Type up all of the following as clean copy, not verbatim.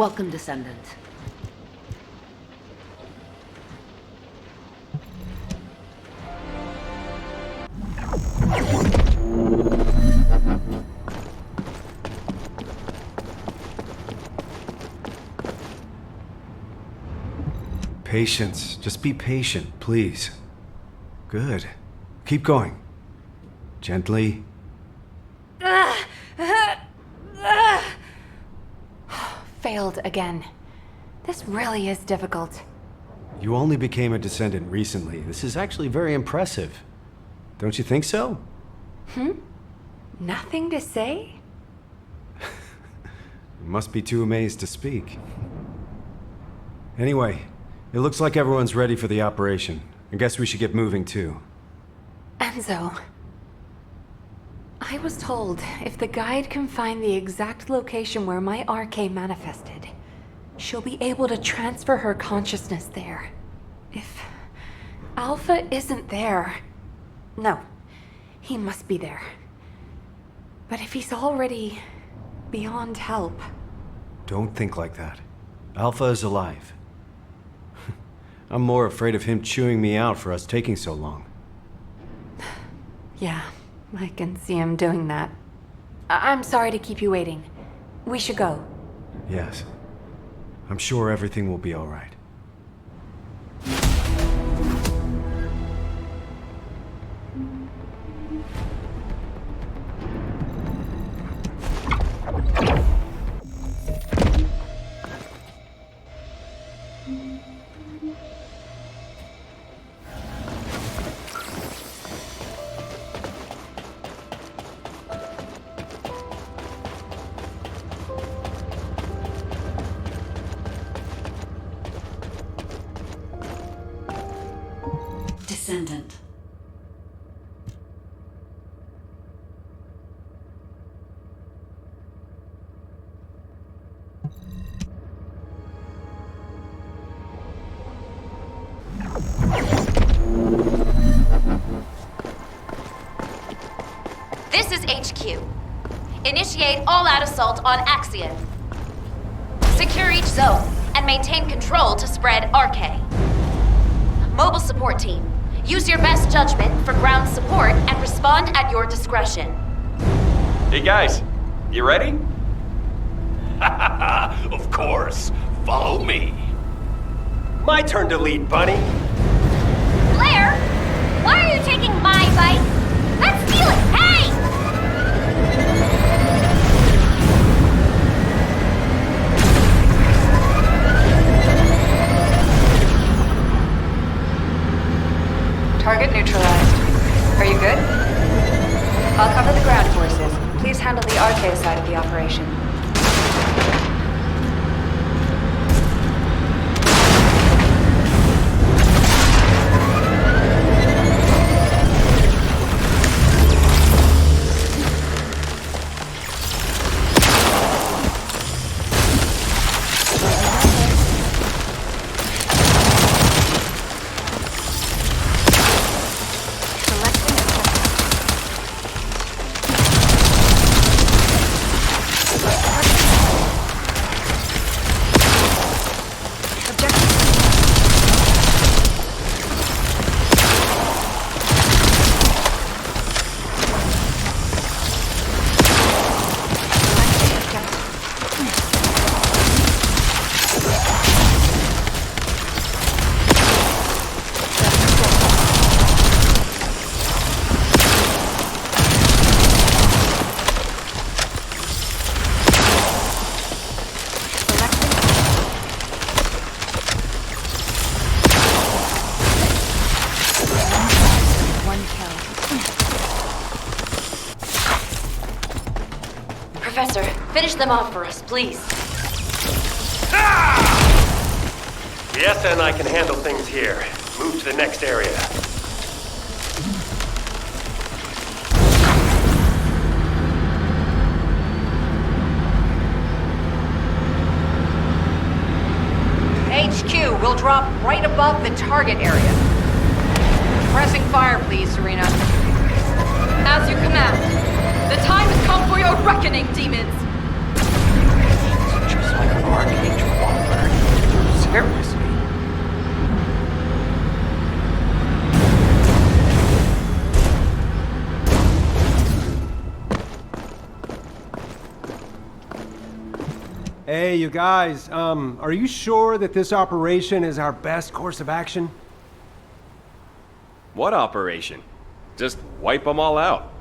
Welcome, Descendant. Patience. Just be patient, please. Good. Keep going. Gently. Failed again. This really is difficult. You only became a Descendant recently. This is actually very impressive. Don't you think so? Nothing to say? You must be too amazed to speak. Anyway, it looks like everyone's ready for the operation. I guess we should get moving too. Enzo. I was told if the guide can find the exact location where my RK manifested, she'll be able to transfer her consciousness there. If Alpha isn't there... No, he must be there. But if he's already beyond help... Don't think like that. Alpha is alive. I'm more afraid of him chewing me out for us taking so long. Yeah, I can see him doing that. I'm sorry to keep you waiting. We should go. Yes. I'm sure everything will be all right. Descendant. This is HQ. Initiate all-out assault on Axion. Secure each zone and maintain control to spread RK. Mobile support team, use your best judgment for ground support and respond at your discretion. Hey guys, you ready? Of course. Follow me. My turn to lead, Bunny. Blair, why are you taking my bike? Let's steal it! Hey! Target neutralized. Are you good? I'll cover the ground forces. Please handle the RK side of the operation. Professor, finish them off for us, please. The ESTA and I can handle things here. Move to the next area. HQ will drop right above the target area. Pressing fire, please, Serena. As you command. The time has come for your reckoning, demons! Just like Archangel Wonder. Seriously? Hey, you guys, are you sure that this operation is our best course of action? What operation? Just wipe them all out.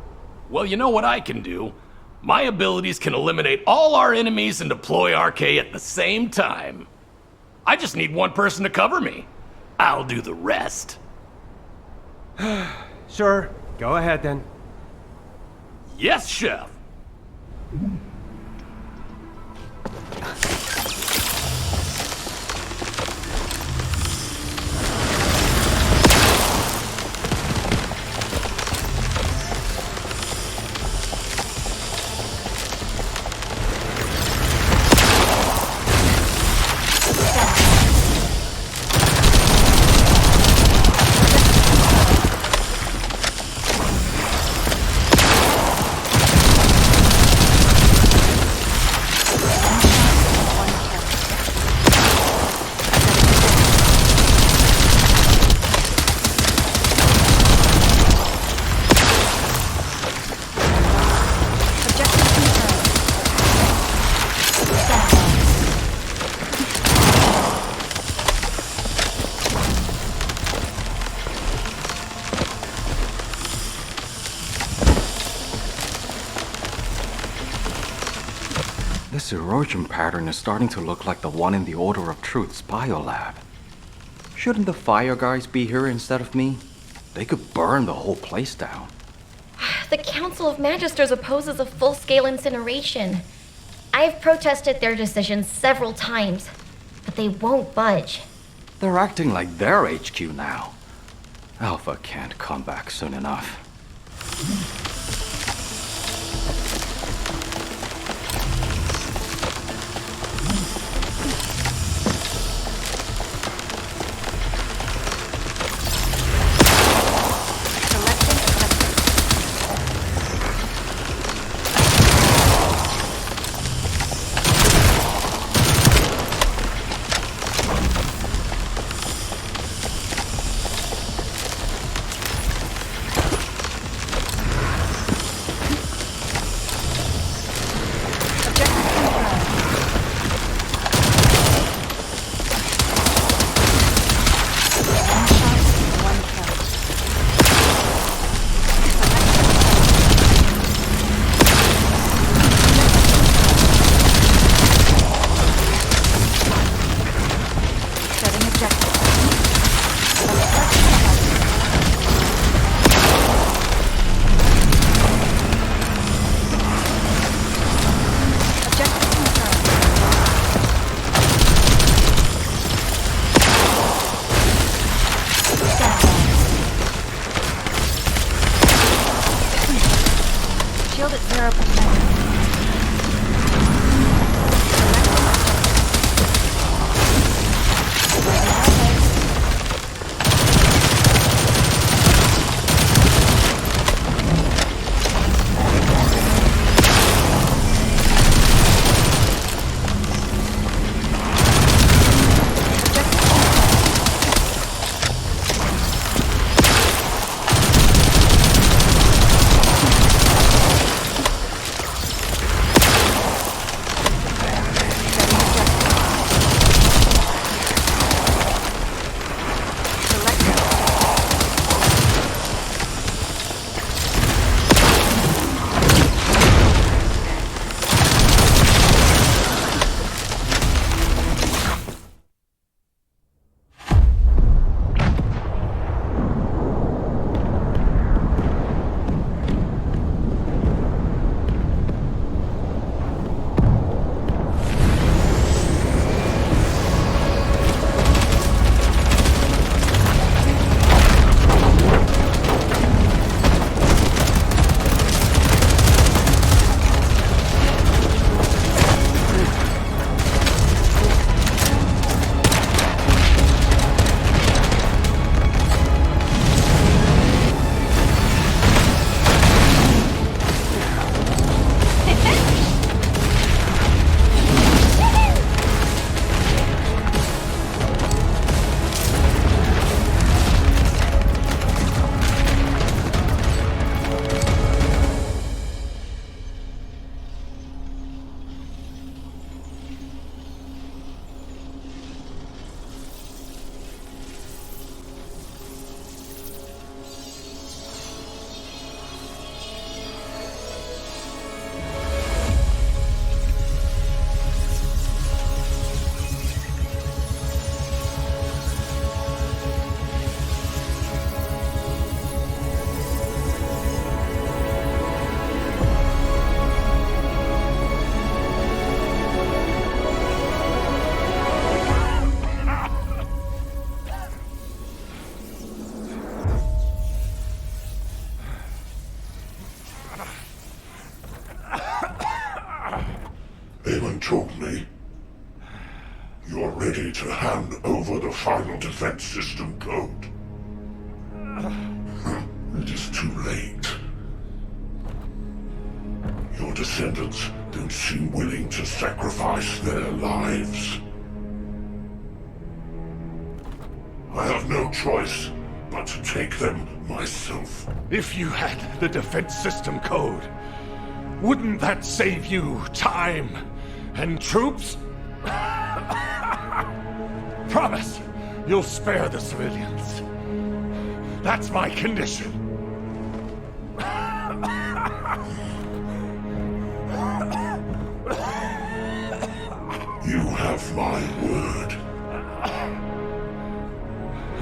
Well, you know what I can do? My abilities can eliminate all our enemies and deploy RK at the same time. I just need one person to cover me. I'll do the rest. Sure, go ahead then. Yes, Chef. This erosion pattern is starting to look like the one in the Order of Truth's biolab. Shouldn't the fire guys be here instead of me? They could burn the whole place down. The Council of Magisters opposes a full-scale incineration. I've protested their decision several times, but they won't budge. They're acting like their HQ now. Alpha can't come back soon enough. told me. You're ready to hand over the final defense system code. It is too late. Your descendants don't seem willing to sacrifice their lives. I have no choice but to take them myself. If you had the defense system code, wouldn't that save you time and troops? Promise, you'll spare the civilians. That's my condition. You have my word.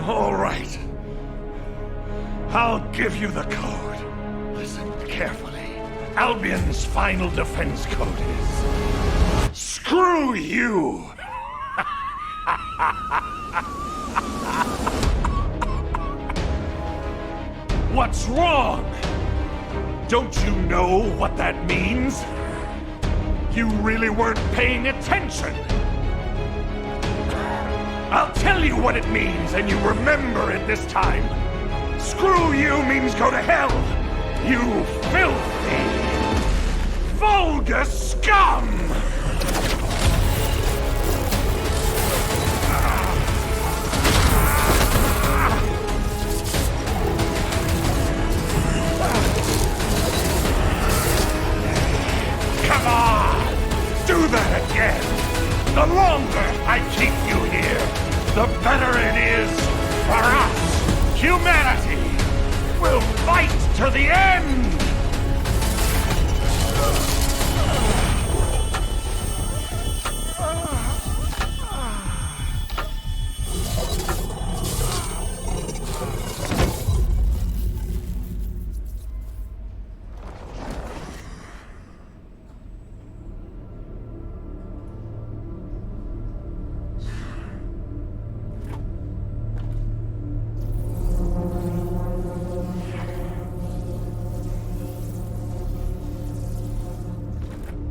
All right. I'll give you the code. Listen carefully. Albion's final defense code is... Screw you! What's wrong? Don't you know what that means? You really weren't paying attention. I'll tell you what it means, and you remember it this time. Screw you means go to hell, you filthy, vulgar scum! Come on! Do that again! The longer I keep you here, the better it is for us! Humanity! We'll fight to the end!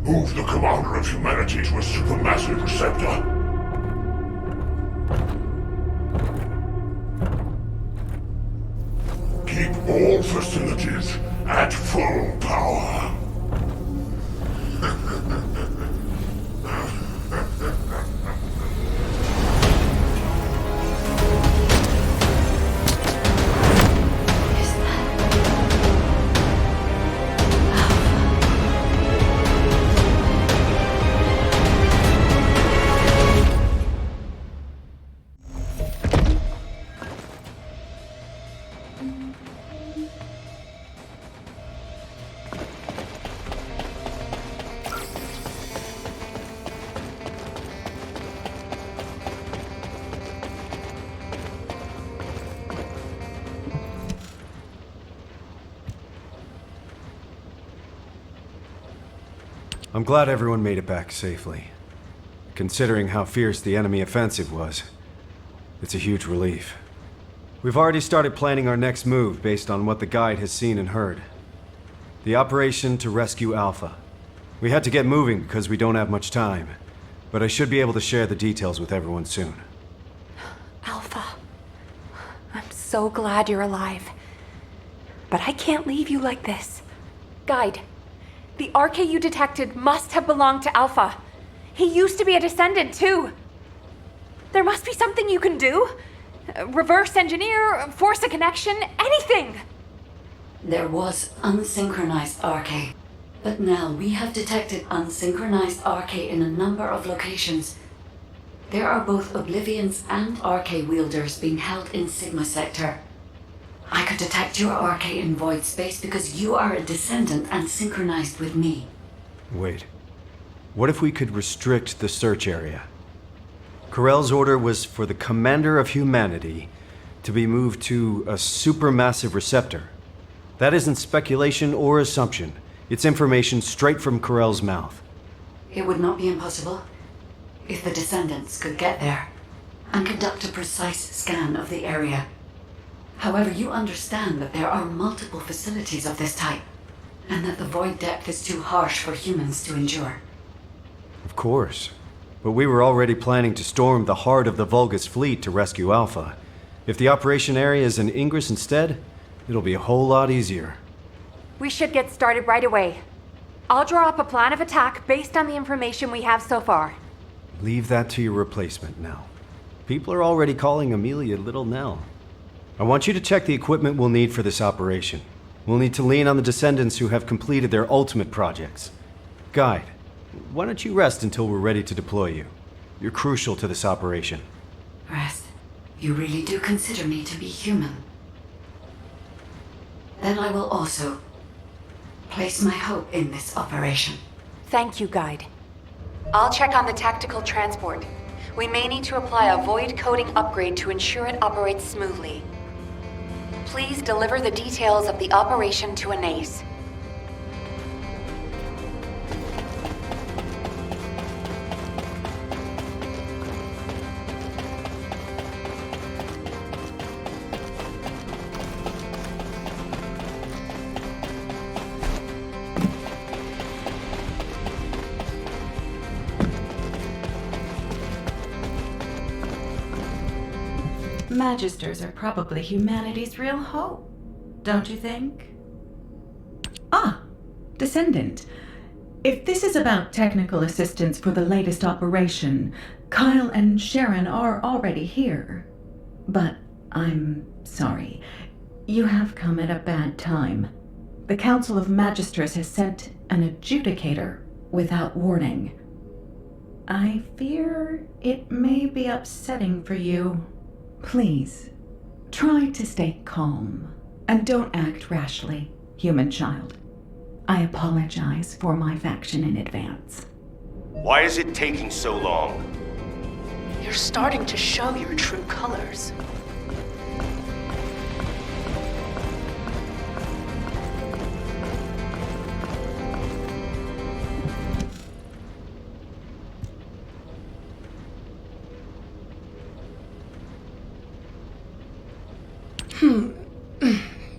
Move the commander of humanity to a supermassive receptor. Keep all facilities at full power. I'm glad everyone made it back safely. Considering how fierce the enemy offensive was, it's a huge relief. We've already started planning our next move based on what the guide has seen and heard. The operation to rescue Alpha. We had to get moving because we don't have much time, but I should be able to share the details with everyone soon. Alpha, I'm so glad you're alive. But I can't leave you like this. Guide, the RK you detected must have belonged to Alpha. He used to be a Descendant, too. There must be something you can do. Reverse engineer, force a connection, anything! There was unsynchronized RK, but now we have detected unsynchronized RK in a number of locations. There are both Oblivions and RK wielders being held in Sigma Sector. I could detect your RK in void space because you are a Descendant and synchronized with me. Wait. What if we could restrict the search area? Karell's order was for the commander of humanity to be moved to a supermassive receptor. That isn't speculation or assumption. It's information straight from Karell's mouth. It would not be impossible if the Descendants could get there and conduct a precise scan of the area. However, you understand that there are multiple facilities of this type, and that the void depth is too harsh for humans to endure. Of course. But we were already planning to storm the heart of the Vulgus fleet to rescue Alpha. If the operation area is in Ingress instead, it'll be a whole lot easier. We should get started right away. I'll draw up a plan of attack based on the information we have so far. Leave that to your replacement now. People are already calling Amelia Little Nell. I want you to check the equipment we'll need for this operation. We'll need to lean on the Descendants who have completed their ultimate projects. Guide, why don't you rest until we're ready to deploy you? You're crucial to this operation. Rest? You really do consider me to be human? Then I will also place my hope in this operation. Thank you, Guide. I'll check on the tactical transport. We may need to apply a void coding upgrade to ensure it operates smoothly. Please deliver the details of the operation to Anais. Magisters are probably humanity's real hope, don't you think? Ah, Descendant. If this is about technical assistance for the latest operation, Kyle and Sharon are already here. But I'm sorry. You have come at a bad time. The Council of Magisters has sent an adjudicator without warning. I fear it may be upsetting for you. Please, try to stay calm, and don't act rashly, human child. I apologize for my faction in advance. Why is it taking so long? You're starting to show your true colors.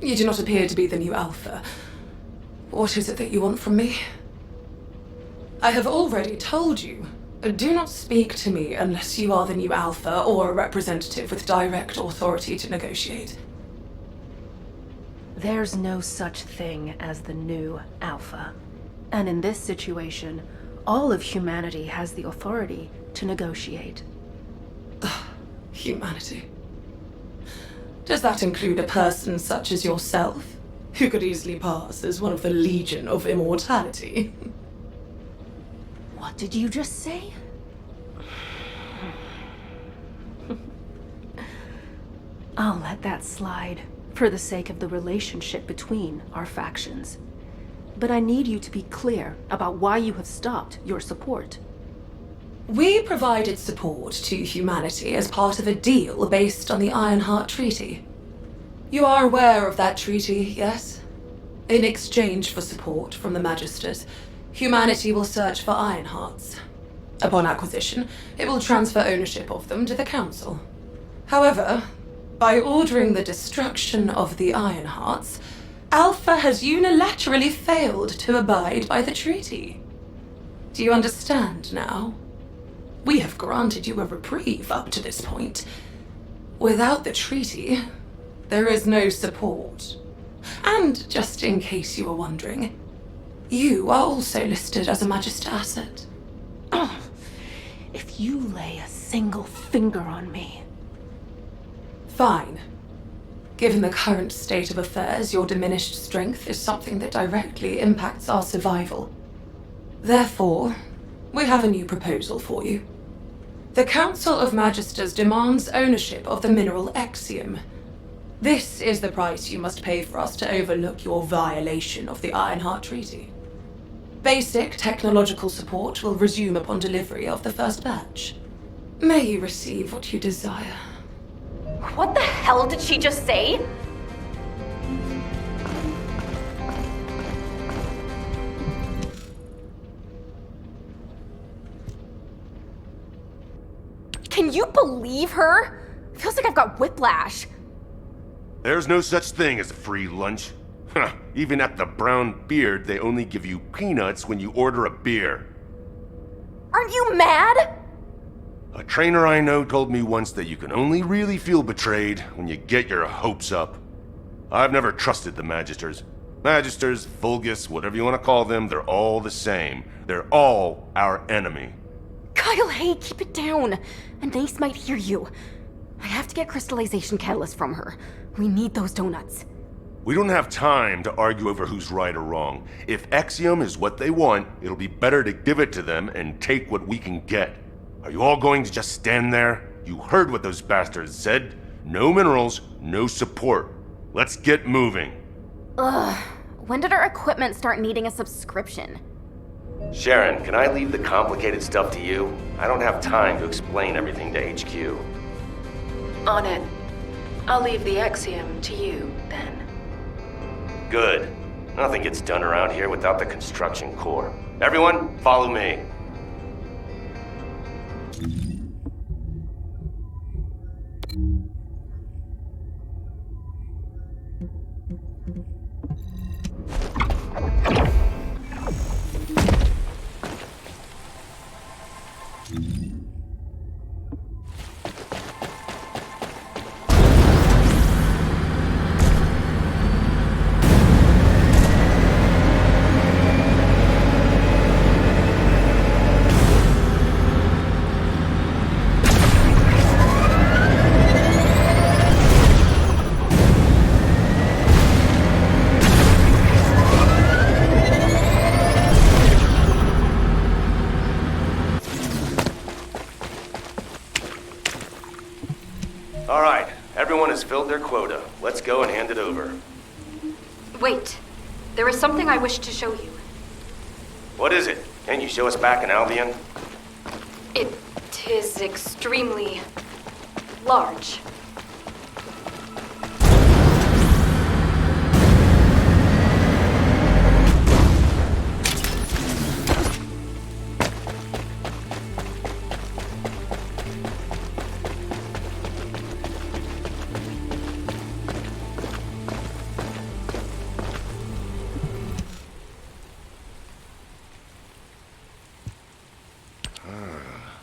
You do not appear to be the new Alpha. What is it that you want from me? I have already told you. Do not speak to me unless you are the new Alpha or a representative with direct authority to negotiate. There's no such thing as the new Alpha. And in this situation, all of humanity has the authority to negotiate. Humanity. Does that include a person such as yourself, who could easily pass as one of the Legion of Immortality? What did you just say? I'll let that slide, for the sake of the relationship between our factions. But I need you to be clear about why you have stopped your support. We provided support to humanity as part of a deal based on the Ironheart Treaty. You are aware of that treaty, yes? In exchange for support from the Magisters, humanity will search for Ironhearts. Upon acquisition, it will transfer ownership of them to the Council. However, by ordering the destruction of the Ironhearts, Alpha has unilaterally failed to abide by the treaty. Do you understand now? We have granted you a reprieve up to this point. Without the treaty, there is no support. And just in case you were wondering, you are also listed as a Magister asset. Oh, if you lay a single finger on me. Fine. Given the current state of affairs, your diminished strength is something that directly impacts our survival. Therefore, we have a new proposal for you. The Council of Magisters demands ownership of the mineral Exium. This is the price you must pay for us to overlook your violation of the Ironheart Treaty. Basic technological support will resume upon delivery of the first batch. May you receive what you desire. What the hell did she just say? Can you believe her? Feels like I've got whiplash. There's no such thing as a free lunch. Huh, even at the Brown Beard, they only give you peanuts when you order a beer. Aren't you mad? A trainer I know told me once that you can only really feel betrayed when you get your hopes up. I've never trusted the Magisters. Magisters, Vulgus, whatever you want to call them, they're all the same. They're all our enemy. Kyle, hey, keep it down. Anais might hear you. I have to get crystallization catalyst from her. We need those donuts. We don't have time to argue over who's right or wrong. If Axiom is what they want, it'll be better to give it to them and take what we can get. Are you all going to just stand there? You heard what those bastards said. No minerals, no support. Let's get moving. Ugh. When did our equipment start needing a subscription? Sharon, can I leave the complicated stuff to you? I don't have time to explain everything to HQ. On it. I'll leave the Axiom to you, then. Good. Nothing gets done around here without the construction core. Everyone, follow me. All right, everyone has filled their quota. Let's go and hand it over. Wait. There is something I wish to show you. What is it? Can you show us back in Albion? It is extremely large.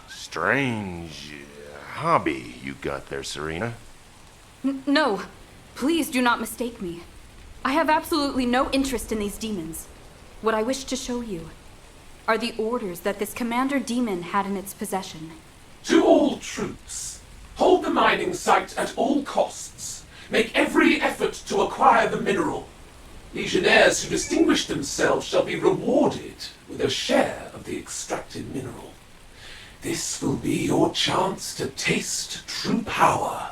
Strange hobby you got there, Serena. No, please do not mistake me. I have absolutely no interest in these demons. What I wish to show you are the orders that this commander demon had in its possession. To all troops, hold the mining site at all costs. Make every effort to acquire the mineral. Legionnaires who distinguish themselves shall be rewarded with a share of the extracted mineral. This will be your chance to taste true power.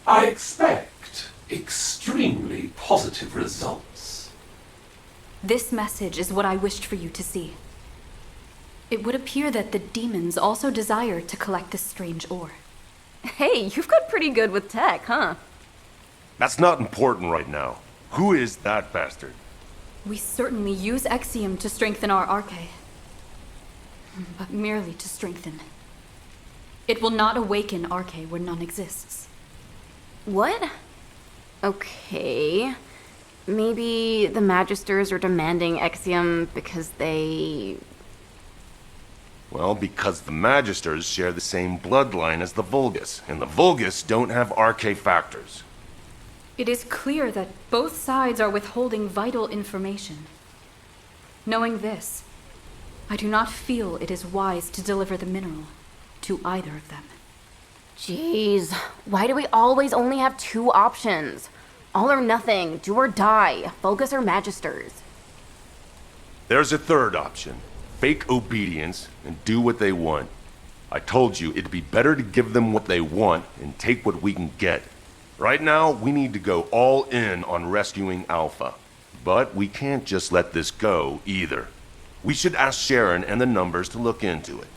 I expect extremely positive results. This message is what I wished for you to see. It would appear that the demons also desire to collect this strange ore. Hey, you've got pretty good with tech, huh? That's not important right now. Who is that bastard? We certainly use Axiom to strengthen our arche. But merely to strengthen. It will not awaken arche where none exists. What? Okay. Maybe the Magisters are demanding Axiom because they... Well, because the Magisters share the same bloodline as the Vulgus, and the Vulgus don't have arche factors. It is clear that both sides are withholding vital information. Knowing this, I do not feel it is wise to deliver the mineral to either of them. Jeez, why do we always only have two options? All or nothing, do or die, Vulgus or Magisters. There's a third option. Fake obedience and do what they want. I told you it'd be better to give them what they want and take what we can get. Right now, we need to go all in on rescuing Alpha. But we can't just let this go either. We should ask Sharon and the numbers to look into it.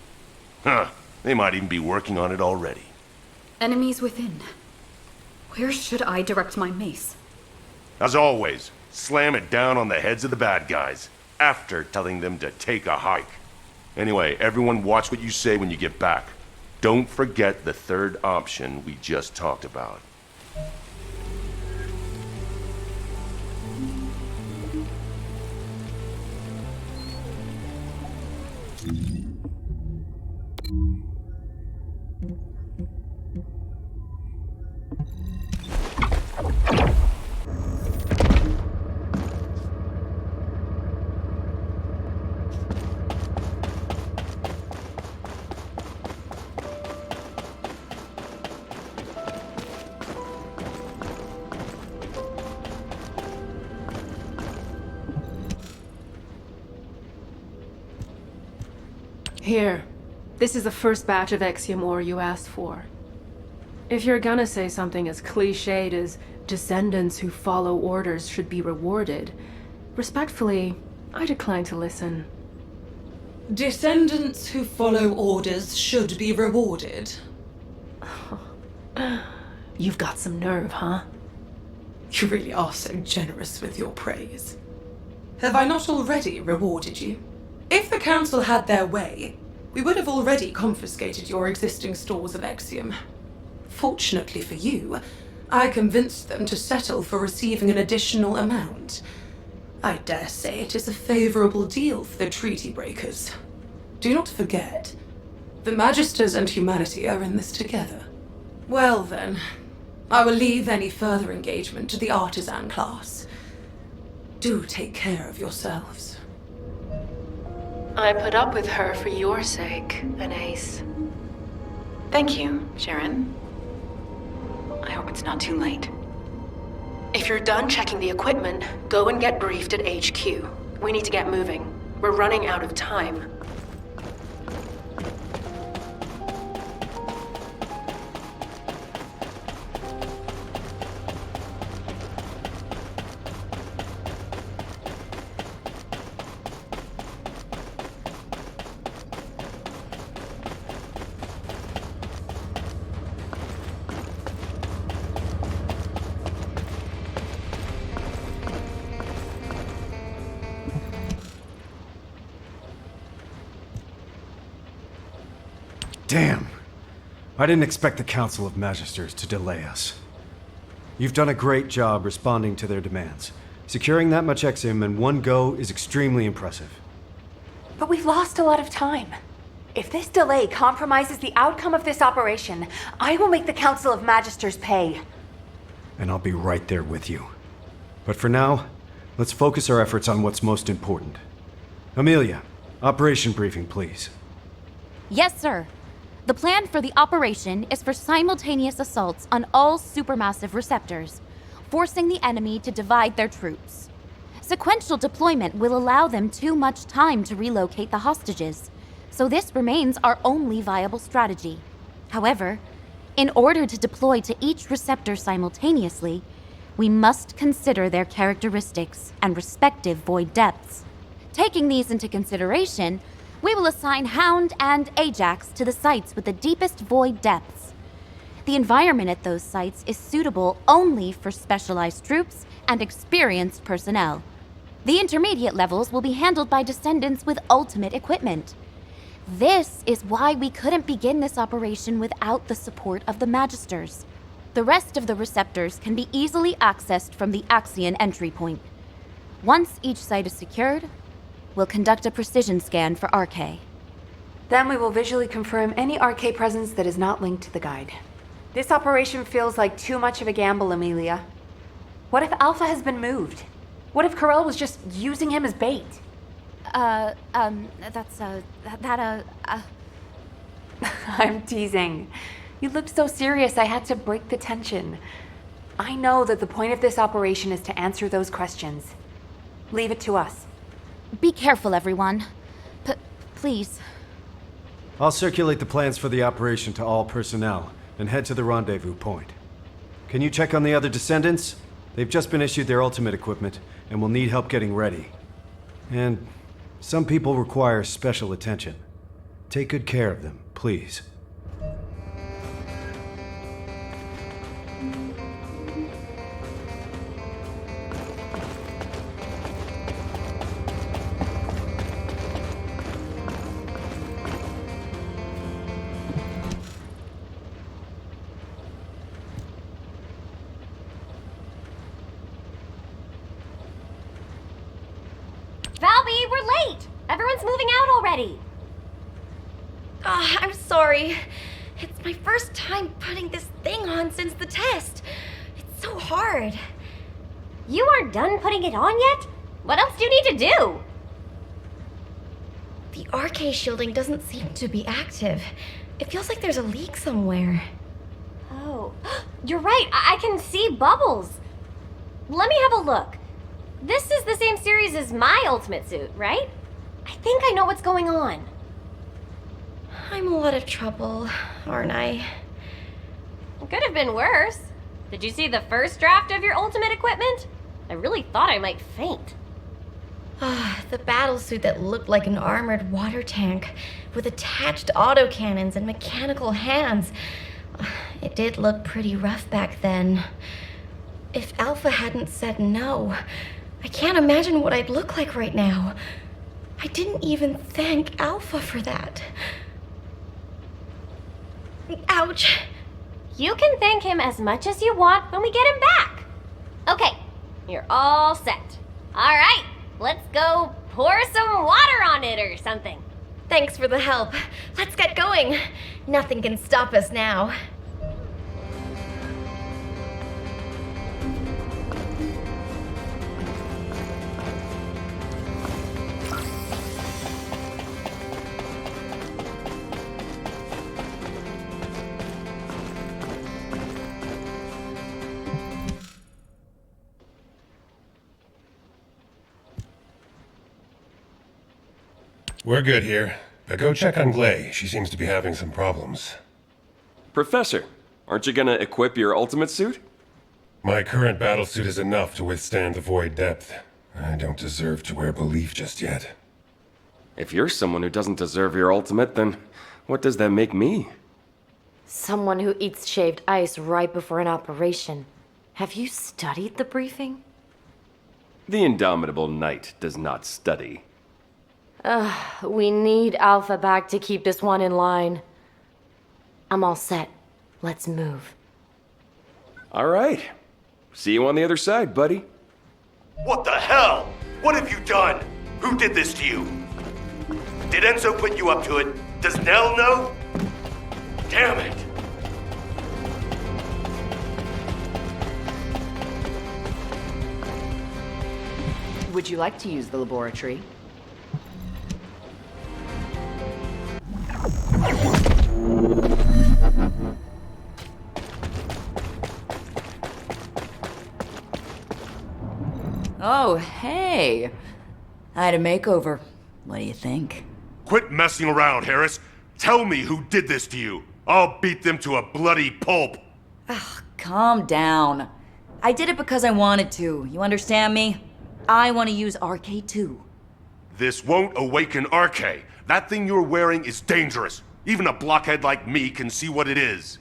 Huh, they might even be working on it already. Enemies within. Where should I direct my mace? As always, slam it down on the heads of the bad guys, after telling them to take a hike. Anyway, everyone watch what you say when you get back. Don't forget the third option we just talked about. Here. This is the first batch of Exium ore you asked for. If you're gonna say something as cliched as descendants who follow orders should be rewarded, respectfully, I decline to listen. Descendants who follow orders should be rewarded. You've got some nerve, huh? You really are so generous with your praise. Have I not already rewarded you? If the Council had their way, we would have already confiscated your existing stores of Exium. Fortunately for you, I convinced them to settle for receiving an additional amount. I dare say it is a favorable deal for the treaty breakers. Do not forget, the Magisters and humanity are in this together. Well then, I will leave any further engagement to the artisan class. Do take care of yourselves. I put up with her for your sake, Anais. Thank you, Sharon. I hope it's not too late. If you're done checking the equipment, go and get briefed at HQ. We need to get moving. We're running out of time. Damn. I didn't expect the Council of Magisters to delay us. You've done a great job responding to their demands. Securing that much Exium in one go is extremely impressive. But we've lost a lot of time. If this delay compromises the outcome of this operation, I will make the Council of Magisters pay. And I'll be right there with you. But for now, let's focus our efforts on what's most important. Amelia, operation briefing, please. Yes, sir. The plan for the operation is for simultaneous assaults on all supermassive receptors, forcing the enemy to divide their troops. Sequential deployment will allow them too much time to relocate the hostages, so this remains our only viable strategy. However, in order to deploy to each receptor simultaneously, we must consider their characteristics and respective void depths. Taking these into consideration, we will assign Hound and Ajax to the sites with the deepest void depths. The environment at those sites is suitable only for specialized troops and experienced personnel. The intermediate levels will be handled by Descendants with ultimate equipment. This is why we couldn't begin this operation without the support of the Magisters. The rest of the receptors can be easily accessed from the Axion entry point. Once each site is secured, we'll conduct a precision scan for RK. Then we will visually confirm any RK presence that is not linked to the guide. This operation feels like too much of a gamble, Amelia. What if Alpha has been moved? What if Karell was just using him as bait? I'm teasing. You looked so serious I had to break the tension. I know that the point of this operation is to answer those questions. Leave it to us. Be careful, everyone. Please. I'll circulate the plans for the operation to all personnel and head to the rendezvous point. Can you check on the other Descendants? They've just been issued their ultimate equipment and will need help getting ready. And some people require special attention. Take good care of them, please. Valby, we're late! Everyone's moving out already! I'm sorry. It's my first time putting this thing on since the test. It's so hard. You aren't done putting it on yet? What else do you need to do? The RK shielding doesn't seem to be active. It feels like there's a leak somewhere. Oh, you're right. I can see bubbles. Let me have a look. This is the same series as my ultimate suit, right? I think I know what's going on. I'm a lot of trouble, aren't I? Could have been worse. Did you see the first draft of your ultimate equipment? I really thought I might faint. The battlesuit that looked like an armored water tank with attached autocannons and mechanical hands. It did look pretty rough back then. If Alpha hadn't said no, I can't imagine what I'd look like right now. I didn't even thank Alpha for that. Ouch. You can thank him as much as you want when we get him back. Okay, you're all set. All right, let's go pour some water on it or something. Thanks for the help. Let's get going. Nothing can stop us now. We're good here, but go check on Glay. She seems to be having some problems. Professor, aren't you gonna equip your ultimate suit? My current battlesuit is enough to withstand the void depth. I don't deserve to wear belief just yet. If you're someone who doesn't deserve your ultimate, then what does that make me? Someone who eats shaved ice right before an operation. Have you studied the briefing? The indomitable knight does not study. We need Alpha back to keep this one in line. I'm all set. Let's move. All right. See you on the other side, buddy. What the hell? What have you done? Who did this to you? Did Enzo put you up to it? Does Nell know? Damn it. Would you like to use the laboratory? Oh, hey. I had a makeover. What do you think? Quit messing around, Harris. Tell me who did this to you. I'll beat them to a bloody pulp. Calm down. I did it because I wanted to. You understand me? I want to use RK too. This won't awaken RK. That thing you're wearing is dangerous. Even a blockhead like me can see what it is.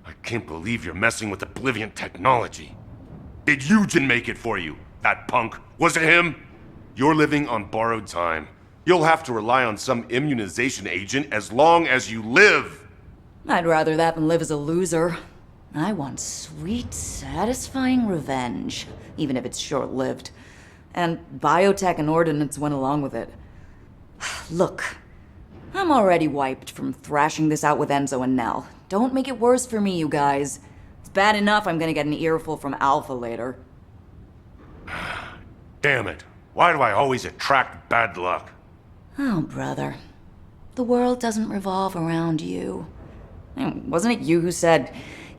I can't believe you're messing with Oblivion technology. Did Eugen make it for you? That punk? Was it him? You're living on borrowed time. You'll have to rely on some immunization agent as long as you live. I'd rather that than live as a loser. I want sweet, satisfying revenge, even if it's short-lived. And biotech and ordnance went along with it. Look, I'm already wiped from thrashing this out with Enzo and Nell. Don't make it worse for me, you guys. It's bad enough I'm gonna get an earful from Alpha later. Damn it. Why do I always attract bad luck? Oh, brother. The world doesn't revolve around you. Wasn't it you who said,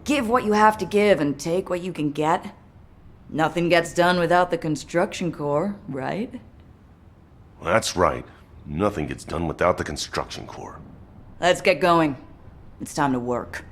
give what you have to give and take what you can get? Nothing gets done without the construction corps, right? Well, that's right. Nothing gets done without the construction corps. Let's get going. It's time to work.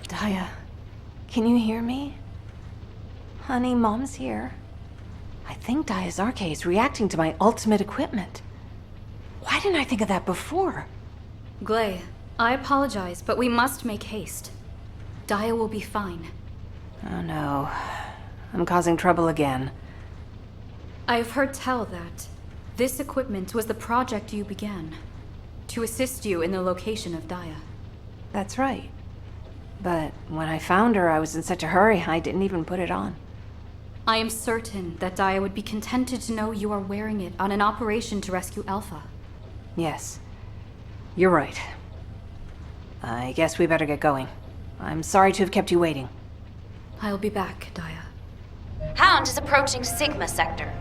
Daya, can you hear me? Honey, Mom's here. I think Daya's RK is reacting to my ultimate equipment. Why didn't I think of that before? Glay, I apologize, but we must make haste. Daya will be fine. Oh no. I'm causing trouble again. I have heard tell that this equipment was the project you began, to assist you in the location of Daya. That's right. But when I found her, I was in such a hurry, I didn't even put it on. I am certain that Dia would be contented to know you are wearing it on an operation to rescue Alpha. Yes. You're right. I guess we better get going. I'm sorry to have kept you waiting. I'll be back, Dia. Hound is approaching Sigma sector.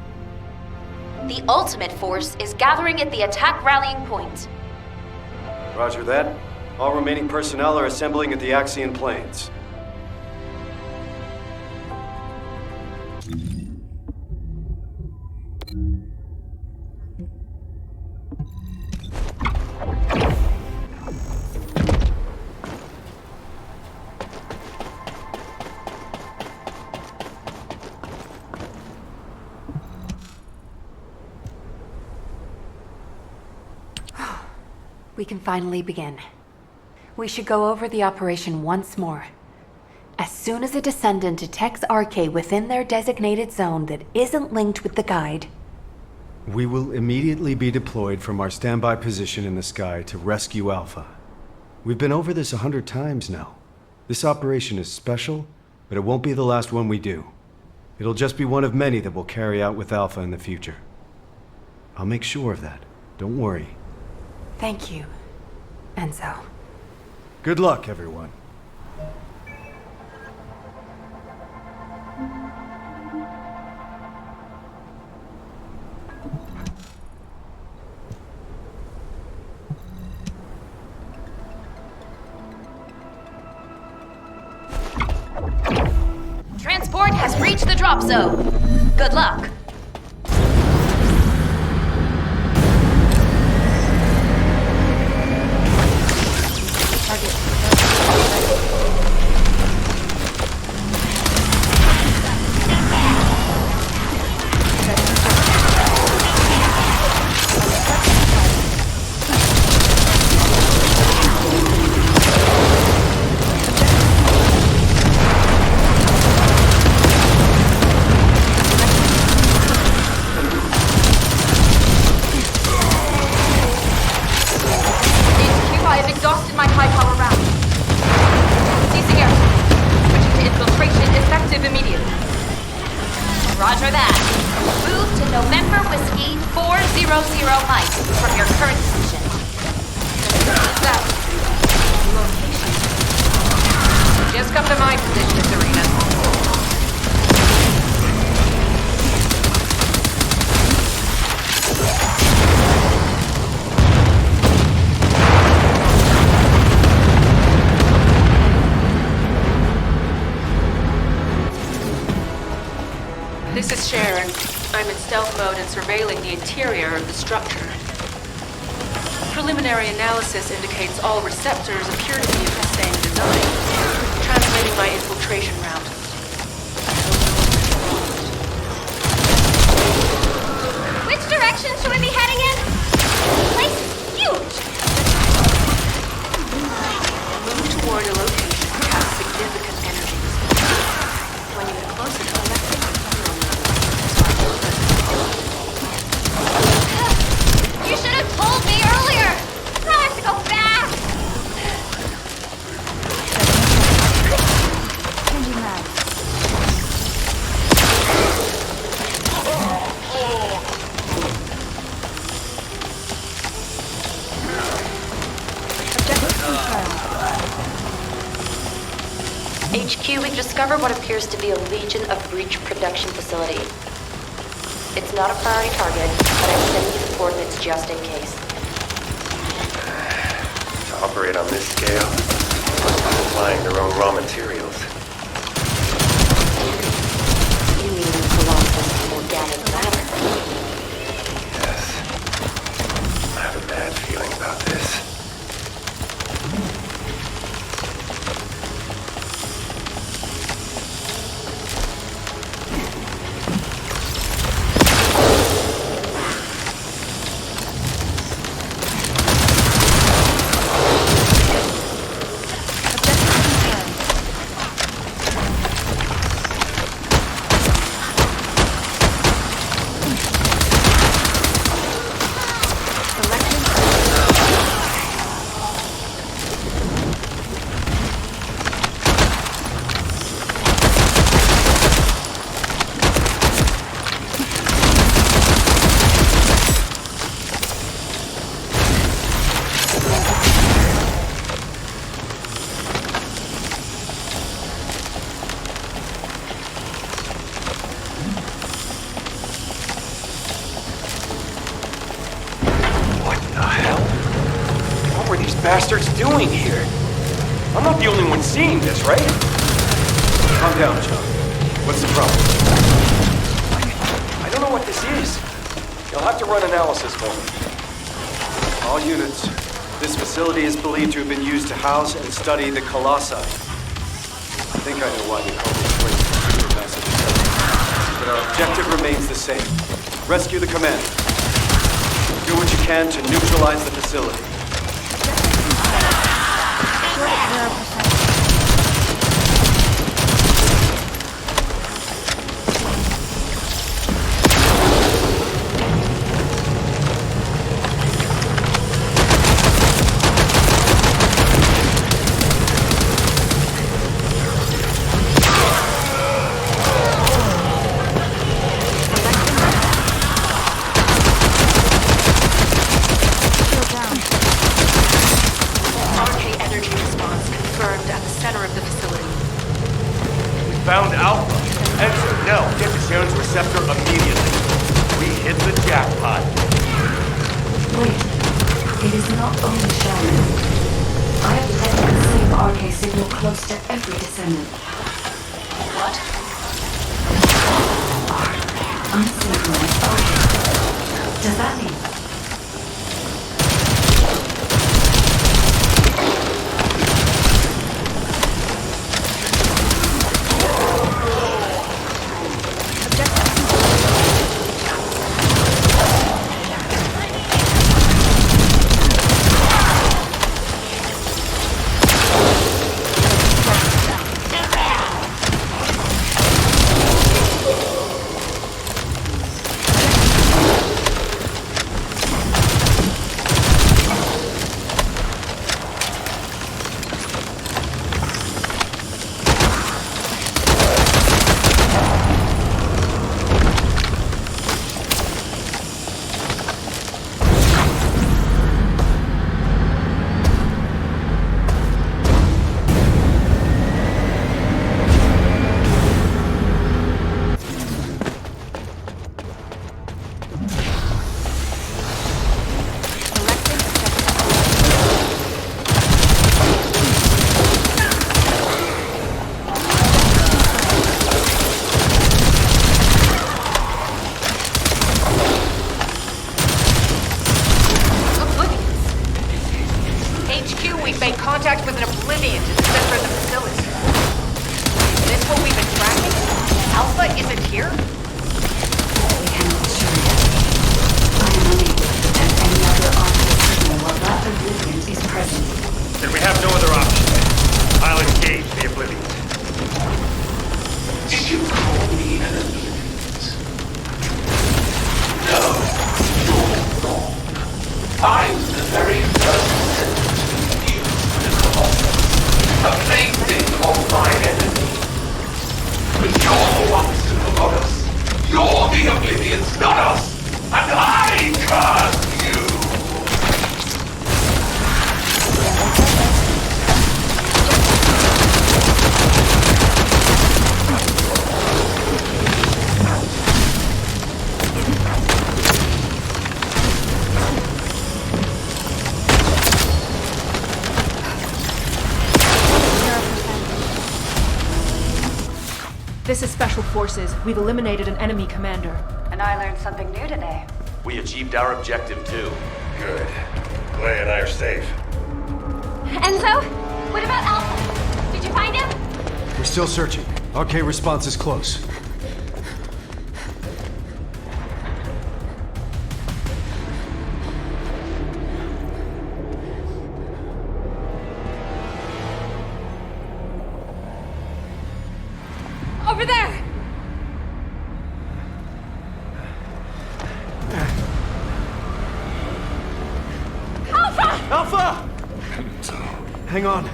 The ultimate force is gathering at the attack rallying point. Roger that. All remaining personnel are assembling at the Axion plains. We can finally begin. We should go over the operation once more. As soon as a Descendant detects RK within their designated zone that isn't linked with the guide, we will immediately be deployed from our standby position in the sky to rescue Alpha. We've been over this 100 times now. This operation is special, but it won't be the last one we do. It'll just be one of many that we'll carry out with Alpha in the future. I'll make sure of that. Don't worry. thank you, Enzo. Good luck, everyone. Transport has reached the drop zone. Good luck. Roger that. Move to November Whiskey 400 Mike from your current position. That location. Just come to my position, Serena. This is Sharon. I'm in stealth mode and surveilling the interior of the structure. Preliminary analysis indicates all receptors appear to be of the same design. Translating my infiltration route. Which direction should we be heading in? This place is huge! Move toward a location that has significant energy. When you get closer to it, You should have told me earlier! Now I have to go back! Changing mags. HQ, we've discovered what appears to be a Legion of Breach production facility. It's not a priority target, but I'm sending you the coordinates just in case. To operate on this scale, supplying their own raw materials. You mean Colossus organic matter? Yes. I have a bad feeling about this. are these bastards doing here? I'm not the only one seeing this, right? Calm down, John. What's the problem? I don't know what this is. You'll have to run analysis for me. All units. This facility is believed to have been used to house and study the Colossi. I think I know why they call this place Supermassive Receptor. But our objective remains the same. Rescue the commander. Do what you can to neutralize the facility. Found Alpha. Enzo, Nell, get to Sharon's receptor immediately. We hit the jackpot. Wait. It is not only Sharon. I have detected the same RK signal close to every descendant. What? Unsynchronized RK. Does that mean... Contact with an oblivion to the center of the facility. Is this what we've been tracking? Alpha isn't here? We cannot assure yet. I am unable to detect any other object signal while that oblivion is present. Then we have no other option. I'll engage the oblivion. Did you call me an oblivion? No, you're wrong. I'm the very first descendant. A plaything of my enemy. But you're the ones who forgot us. You're the oblivions, not us. And I curse you. This is Special Forces. We've eliminated an enemy commander. And I learned something new today. We achieved our objective too. Good. Clay and I are safe. Enzo? What about Alpha? Did you find him? We're still searching. RK response is close. Over there! Alpha! Alpha! Hang on.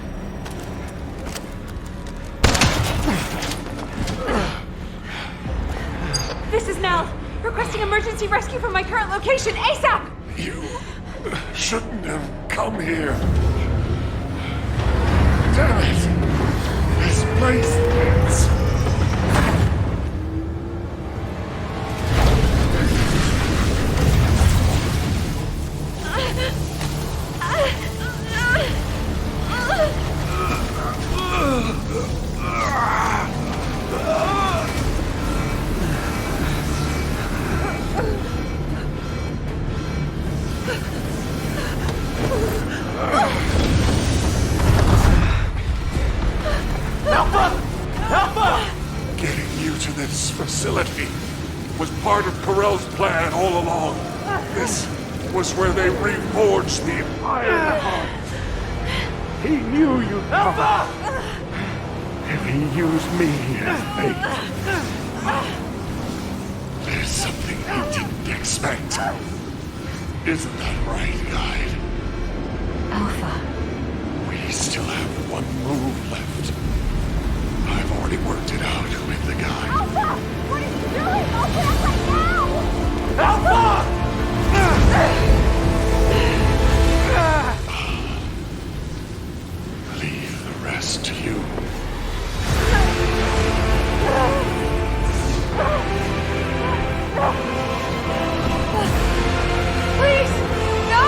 This is Nell. Requesting emergency rescue from my current location, ASAP! You shouldn't have come here. Damn it! This place is... Getting you to this facility was part of Karell's plan all along. This was where they reforged the Iron Heart. He knew you'd come out. And he used me as bait. There's something he didn't expect. Isn't that right, Guide? Alpha. We still have one move left. I've already worked it out with the guy. Alpha! What are you doing? Open up right now! Alpha! Leave the rest to you. Please, no!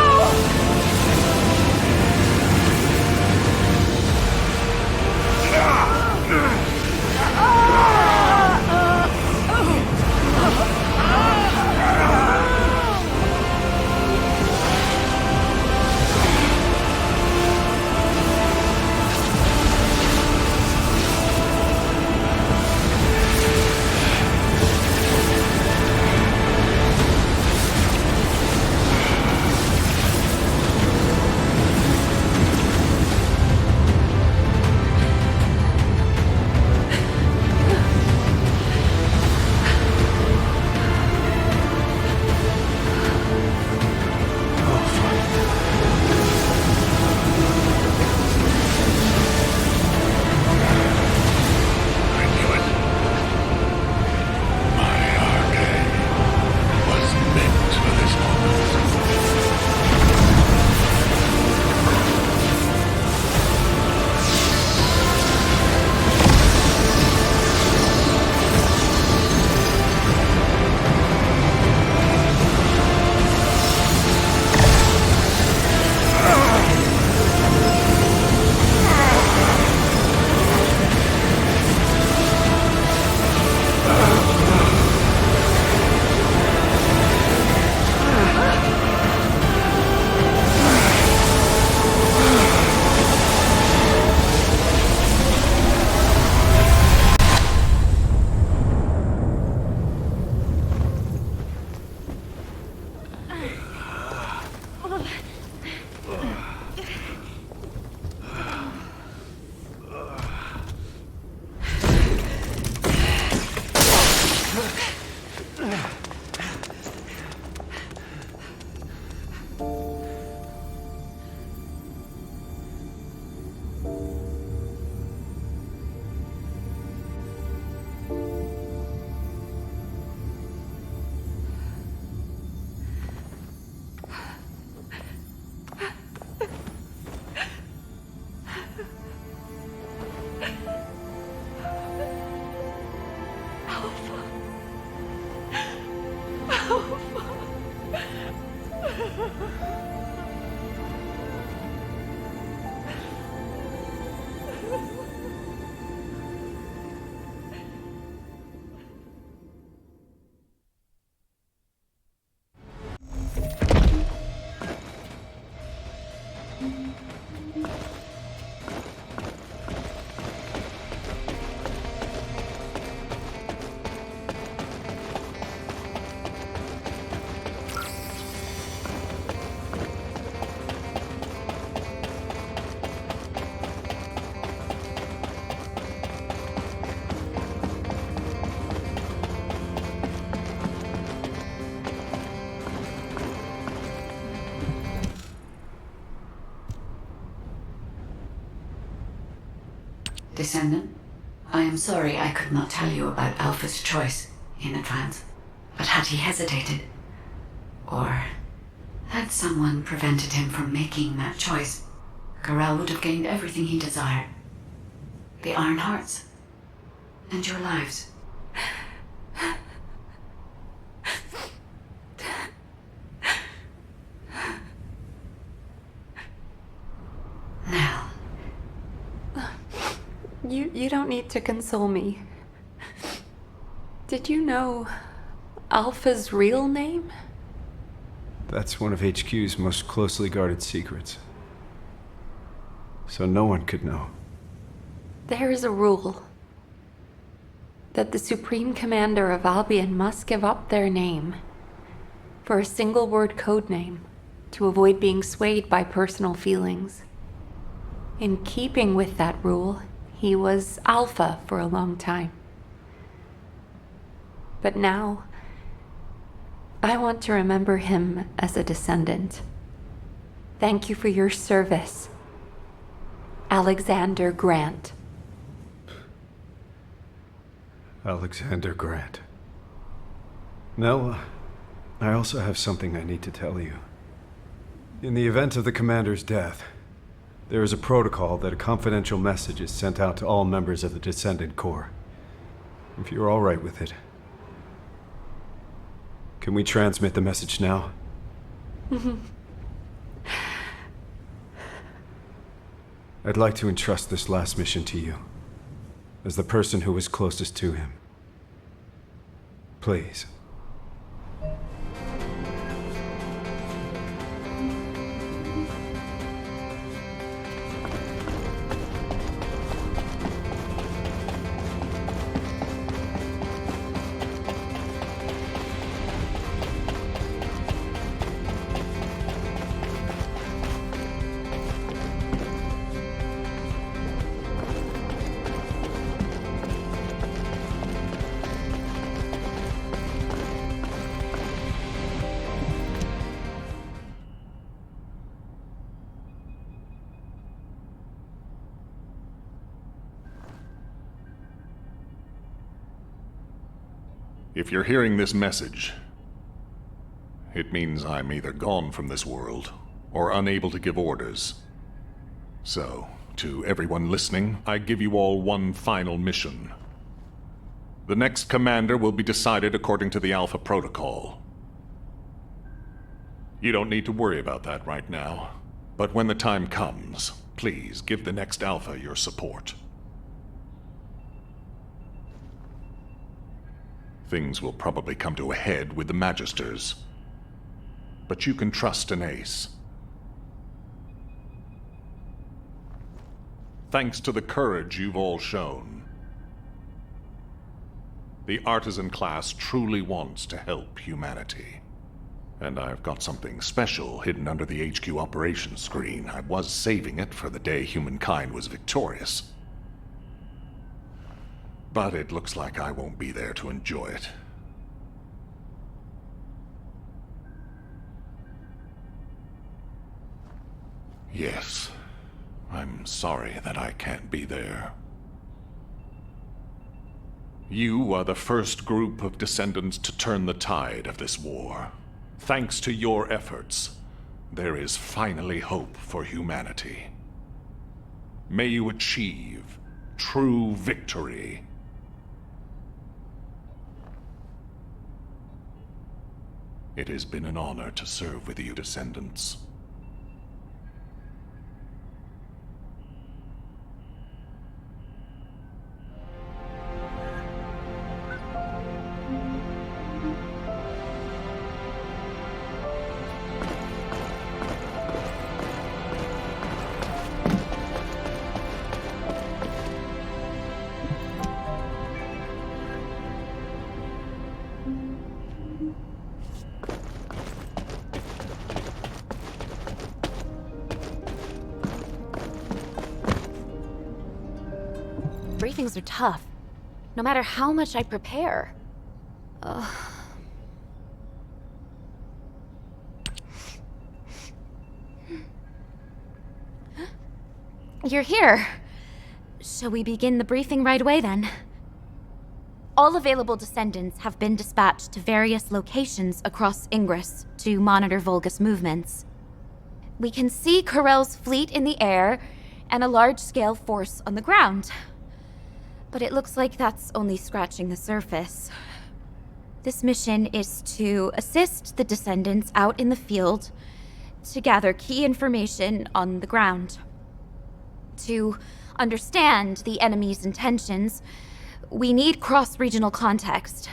Descendant, I am sorry I could not tell you about Alpha's choice in advance. But had he hesitated, or had someone prevented him from making that choice, Karell would have gained everything he desired. The Iron Hearts, and your lives. You don't need to console me. Did you know Alpha's real name? That's one of HQ's most closely guarded secrets. So no one could know. There is a rule that the Supreme Commander of Albion must give up their name for a single-word code name to avoid being swayed by personal feelings. In keeping with that rule, he was Alpha for a long time. But now, I want to remember him as a descendant. Thank you for your service, Alexander Grant. Alexander Grant. Nell, I also have something I need to tell you. In the event of the Commander's death, there is a protocol that a confidential message is sent out to all members of the Descendant Corps. If you're all right with it. Can we transmit the message now? I'd like to entrust this last mission to you, as the person who was closest to him. Please. If you're hearing this message, it means I'm either gone from this world or unable to give orders. So, to everyone listening, I give you all one final mission. The next commander will be decided according to the Alpha Protocol. You don't need to worry about that right now, but when the time comes, please give the next Alpha your support. Things will probably come to a head with the Magisters, but you can trust an ace. Thanks to the courage you've all shown, the artisan class truly wants to help humanity. And I've got something special hidden under the HQ operations screen. I was saving it for the day humankind was victorious. But it looks like I won't be there to enjoy it. Yes, I'm sorry that I can't be there. You are the first group of Descendants to turn the tide of this war. Thanks to your efforts, there is finally hope for humanity. May you achieve true victory. It has been an honor to serve with you, Descendants. Briefings are tough, no matter how much I prepare. You're here. Shall we begin the briefing right away, then? All available Descendants have been dispatched to various locations across Ingress to monitor Vulgus movements. We can see Karell's fleet in the air and a large-scale force on the ground. But it looks like that's only scratching the surface. This mission is to assist the Descendants out in the field to gather key information on the ground, to understand the enemy's intentions, we need cross-regional context.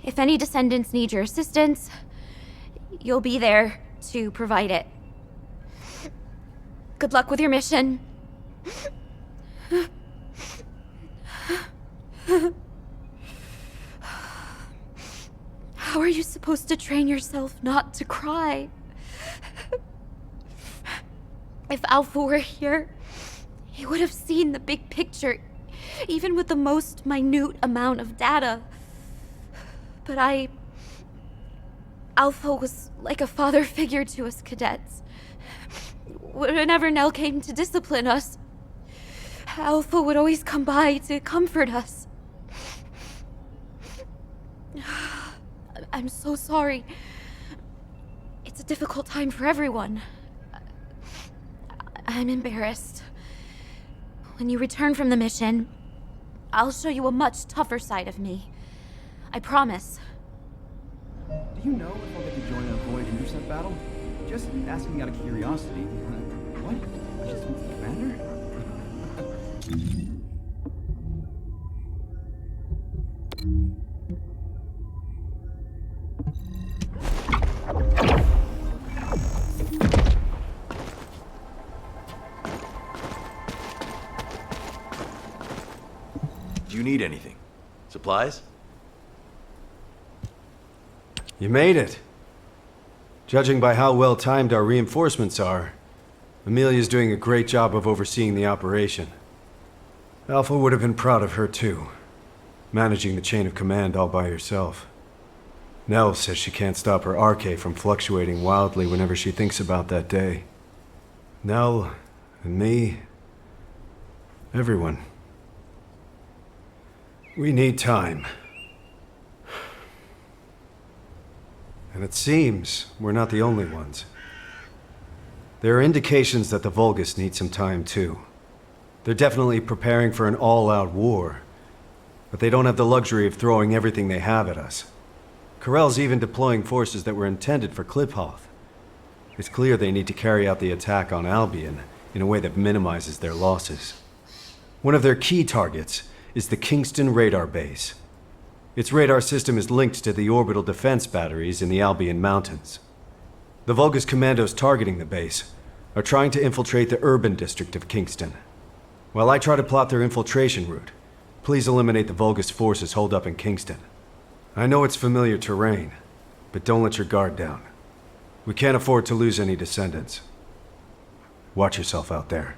If any Descendants need your assistance, you'll be there to provide it. Good luck with your mission. How are you supposed to train yourself not to cry? If Alpha were here, he would have seen the big picture, even with the most minute amount of data. But Alpha was like a father figure to us cadets. Whenever Nell came to discipline us, Alpha would always come by to comfort us. I'm so sorry. It's a difficult time for everyone. I'm embarrassed. When you return from the mission, I'll show you a much tougher side of me. I promise. Do you know if I'll get to join a Void intercept battle? Just asking out of curiosity. What? Just with the commander? Do you need anything? Supplies? You made it. Judging by how well timed our reinforcements are, Amelia's doing a great job of overseeing the operation. Alpha would have been proud of her too, managing the chain of command all by herself. Nell says she can't stop her RK from fluctuating wildly whenever she thinks about that day. Nell, and me, everyone. We need time. And it seems we're not the only ones. There are indications that the Vulgus need some time too. They're definitely preparing for an all-out war, but they don't have the luxury of throwing everything they have at us. Karell's even deploying forces that were intended for Kliphoth. It's clear they need to carry out the attack on Albion in a way that minimizes their losses. One of their key targets is the Kingston radar base. Its radar system is linked to the orbital defense batteries in the Albion Mountains. The Vulgus commandos targeting the base are trying to infiltrate the urban district of Kingston. While I try to plot their infiltration route, please eliminate the Vulgus forces holed up in Kingston. I know it's familiar terrain, but don't let your guard down. We can't afford to lose any Descendants. Watch yourself out there.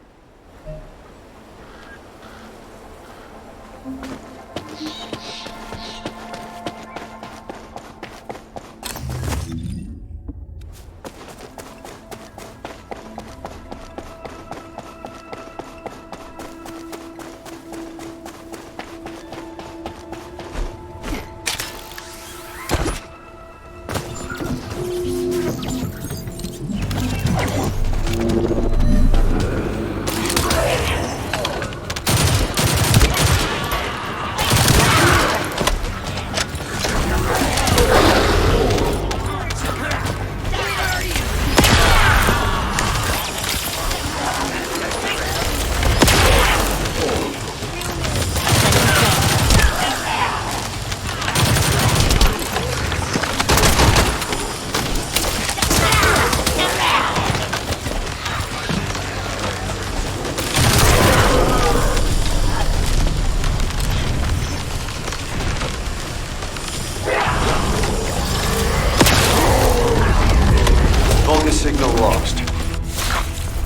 Signal lost.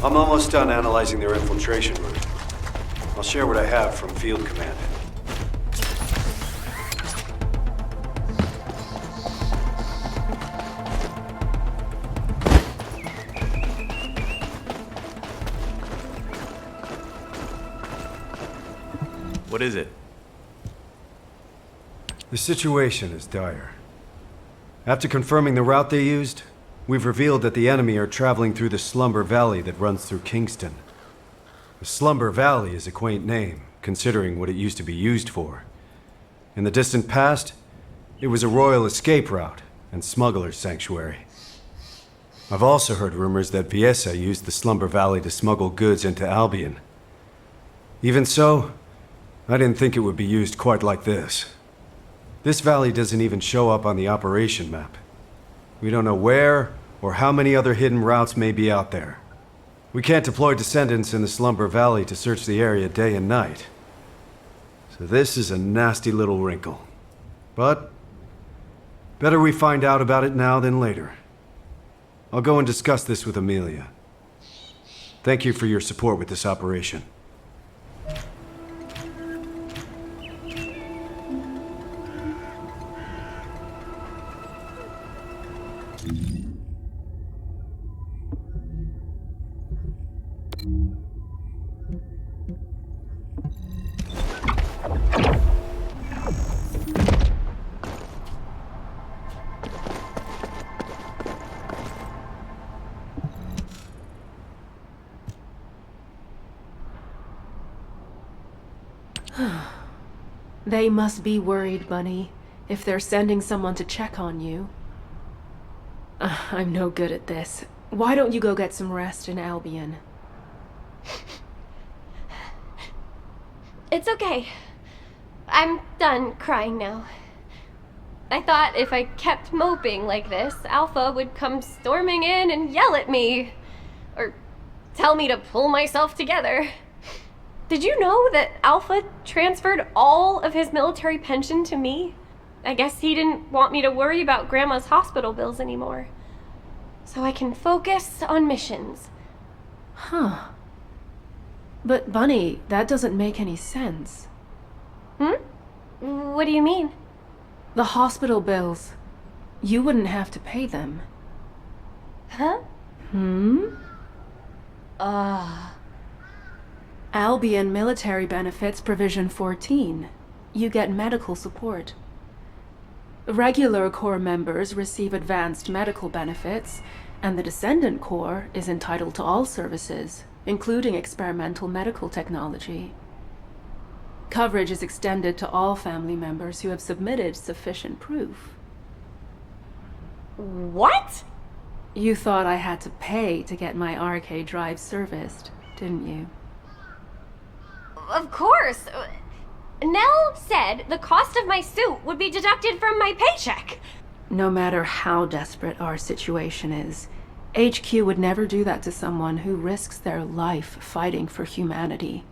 I'm almost done analyzing their infiltration route. I'll share what I have from Field Command. What is it? The situation is dire. After confirming the route they used, we've revealed that the enemy are traveling through the Slumber Valley that runs through Kingston. The Slumber Valley is a quaint name, considering what it used to be used for. In the distant past, it was a royal escape route and smuggler's sanctuary. I've also heard rumors that Viesa used the Slumber Valley to smuggle goods into Albion. Even so, I didn't think it would be used quite like this. This valley doesn't even show up on the operation map. We don't know where or how many other hidden routes may be out there. We can't deploy Descendants in the Slumber Valley to search the area day and night. So this is a nasty little wrinkle. But better we find out about it now than later. I'll go and discuss this with Amelia. Thank you for your support with this operation. They must be worried, Bunny, if they're sending someone to check on you. I'm no good at this. Why don't you go get some rest in Albion? It's okay. I'm done crying now. I thought if I kept moping like this, Alpha would come storming in and yell at me. Or tell me to pull myself together. Did you know that Alpha transferred all of his military pension to me? I guess he didn't want me to worry about Grandma's hospital bills anymore. So I can focus on missions. Huh. But Bunny, that doesn't make any sense. What do you mean? The hospital bills. You wouldn't have to pay them. Huh? Albion Military Benefits Provision 14. You get medical support. Regular Corps members receive advanced medical benefits, and the Descendant Corps is entitled to all services, including experimental medical technology. Coverage is extended to all family members who have submitted sufficient proof. What? You thought I had to pay to get my RK drive serviced, didn't you? Of course. Nell said the cost of my suit would be deducted from my paycheck. No matter how desperate our situation is, HQ would never do that to someone who risks their life fighting for humanity.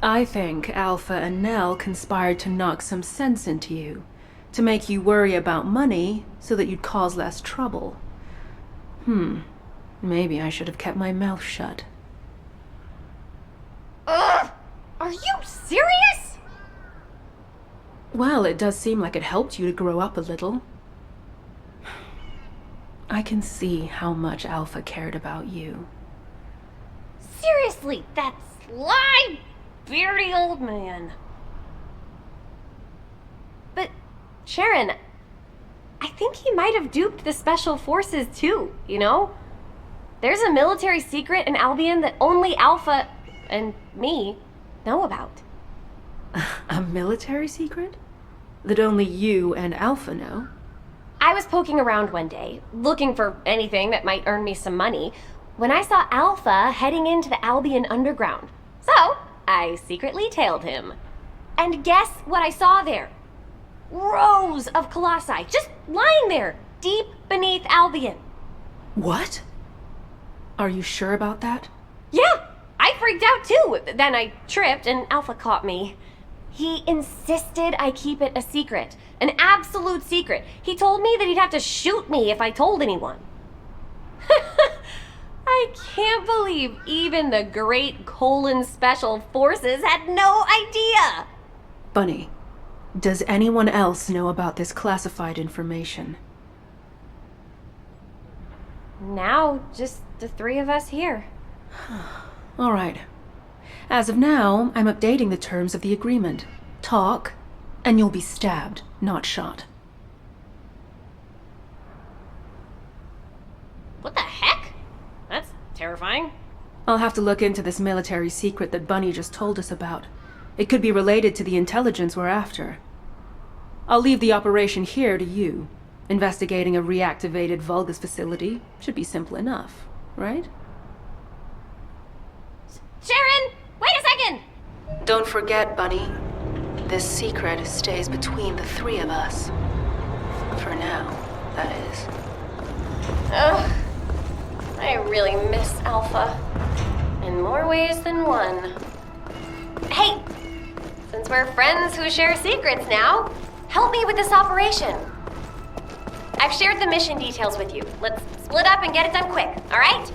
I think Alpha and Nell conspired to knock some sense into you, to make you worry about money so that you'd cause less trouble. Maybe I should have kept my mouth shut. Ugh! Are you serious? Well, it does seem like it helped you to grow up a little. I can see how much Alpha cared about you. Seriously, that sly, beardy old man. But, Sharon, I think he might have duped the Special Forces too, you know? There's a military secret in Albion that only Alpha and me know about. A military secret? That only you and Alpha know? I was poking around one day, looking for anything that might earn me some money, when I saw Alpha heading into the Albion Underground. So, I secretly tailed him. And guess what I saw there? Rows of colossi, just lying there, deep beneath Albion. What? Are you sure about that? Yeah, I freaked out too. Then I tripped and Alpha caught me. He insisted I keep it a secret, an absolute secret. He told me that he'd have to shoot me if I told anyone. I can't believe even the great Special Forces had no idea. Bunny, does anyone else know about this classified information? Now, just the three of us here. All right. As of now, I'm updating the terms of the agreement. Talk, and you'll be stabbed, not shot. What the heck? That's terrifying. I'll have to look into this military secret that Bunny just told us about. It could be related to the intelligence we're after. I'll leave the operation here to you. Investigating a reactivated Vulgus facility should be simple enough, right? Sharon! Don't forget, Bunny. This secret stays between the three of us. For now, that is. Ugh. I really miss Alpha. In more ways than one. Hey! Since we're friends who share secrets now, help me with this operation. I've shared the mission details with you. Let's split up and get it done quick, alright?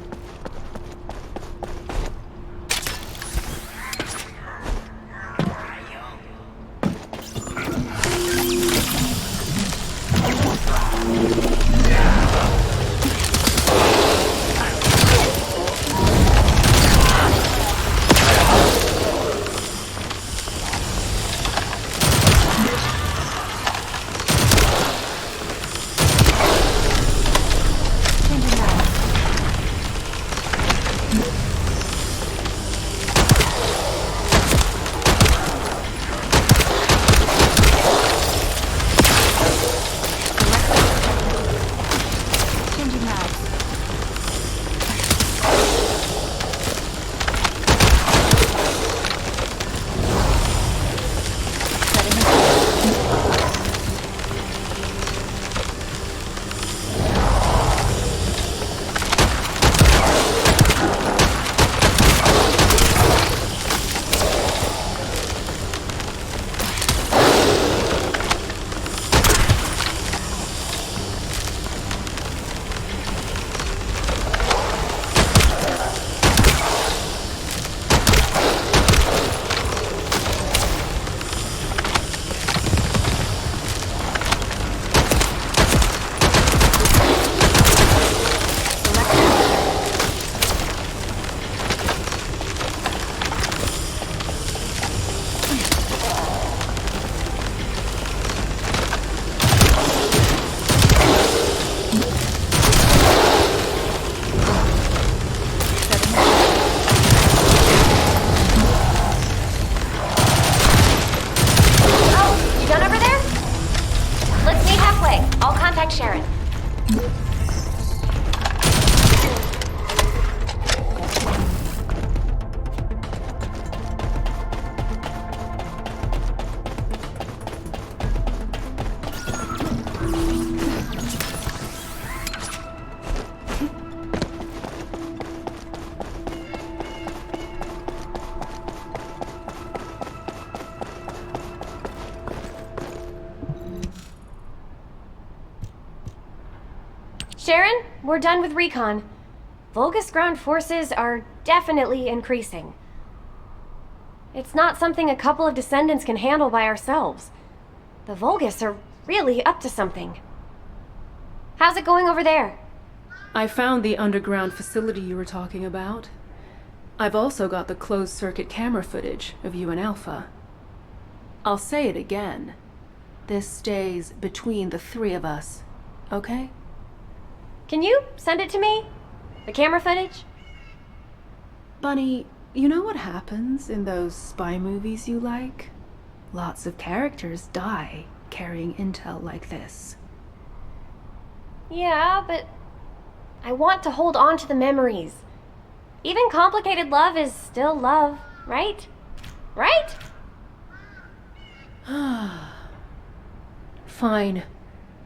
Sharon, we're done with recon. Vulgus ground forces are definitely increasing. It's not something a couple of Descendants can handle by ourselves. The Vulgus are really up to something. How's it going over there? I found the underground facility you were talking about. I've also got the closed-circuit camera footage of you and Alpha. I'll say it again. This stays between the three of us, okay? Can you send it to me? The camera footage? Bunny, you know what happens in those spy movies you like? Lots of characters die carrying intel like this. Yeah, but I want to hold on to the memories. Even complicated love is still love, right? Right? Fine,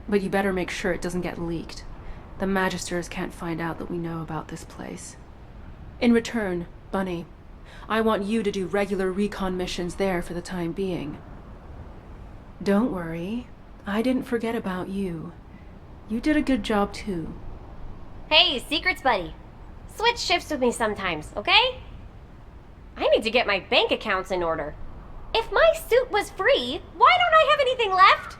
but you better make sure it doesn't get leaked. The Magisters can't find out that we know about this place. In return, Bunny, I want you to do regular recon missions there for the time being. Don't worry, I didn't forget about you. You did a good job too. Hey, secrets buddy. Switch shifts with me sometimes, okay? I need to get my bank accounts in order. If my suit was free, why don't I have anything left?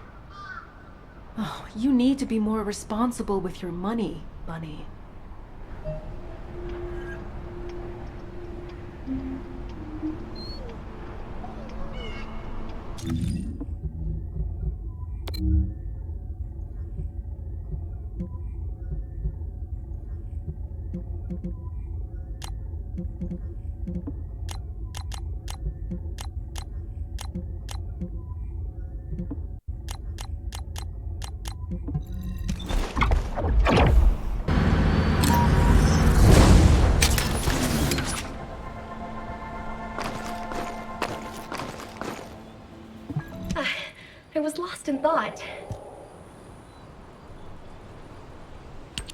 Oh, you need to be more responsible with your money, Bunny. lost in thought.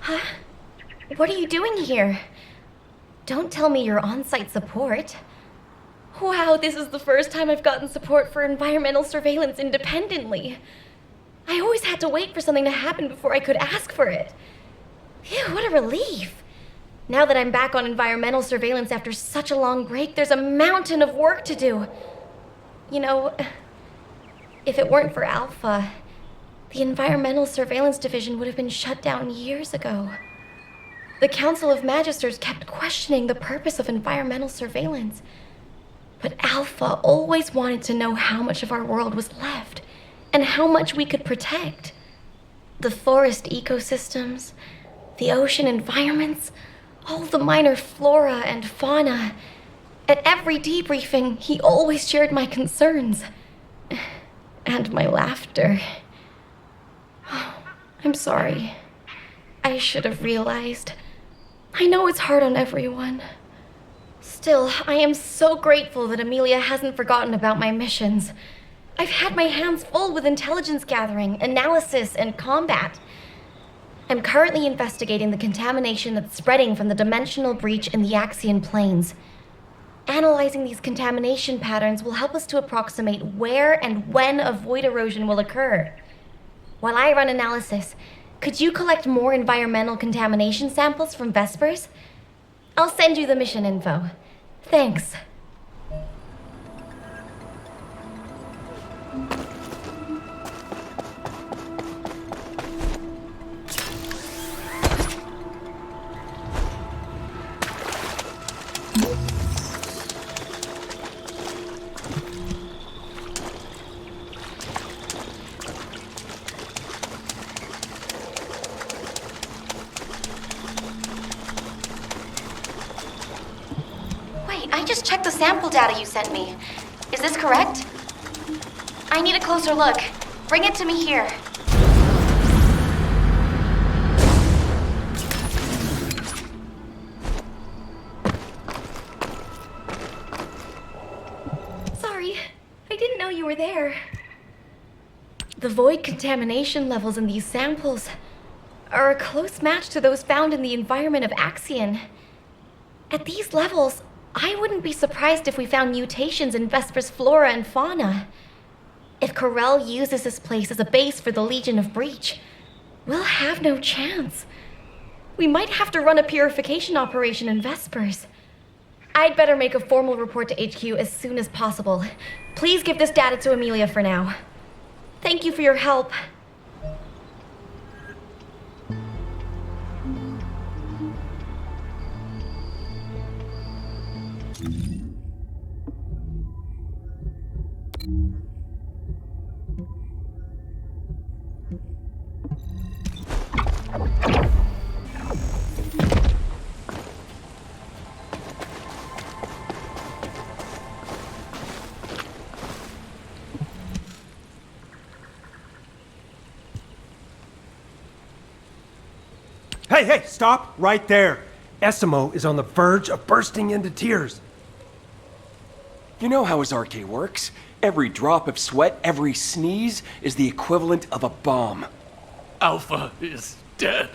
Huh? What are you doing here? Don't tell me you're on-site support. Wow, this is the first time I've gotten support for environmental surveillance independently. I always had to wait for something to happen before I could ask for it. Phew, what a relief. Now that I'm back on environmental surveillance after such a long break, there's a mountain of work to do. You know, if it weren't for Alpha, the Environmental Surveillance Division would have been shut down years ago. The Council of Magisters kept questioning the purpose of environmental surveillance. But Alpha always wanted to know how much of our world was left, and how much we could protect. The forest ecosystems, the ocean environments, all the minor flora and fauna. At every debriefing, he always shared my concerns. And my laughter. I'm sorry. I should have realized. I know it's hard on everyone. Still, I am so grateful that Amelia hasn't forgotten about my missions. I've had my hands full with intelligence gathering, analysis, and combat. I'm currently investigating the contamination that's spreading from the dimensional breach in the Axian plains. Analyzing these contamination patterns will help us to approximate where and when a void erosion will occur. While I run analysis, could you collect more environmental contamination samples from Vespers? I'll send you the mission info. Thanks. I just checked the sample data you sent me. Is this correct? I need a closer look. Bring it to me here. Sorry, I didn't know you were there. The void contamination levels in these samples are a close match to those found in the environment of Axion. At these levels, I wouldn't be surprised if we found mutations in Vesper's flora and fauna. If Karell uses this place as a base for the Legion of Breach, we'll have no chance. We might have to run a purification operation in Vespers. I'd better make a formal report to HQ as soon as possible. Please give this data to Amelia for now. Thank you for your help. Hey, stop right there! Esimo is on the verge of bursting into tears. You know how his RK works. Every drop of sweat, every sneeze is the equivalent of a bomb. Alpha is dead,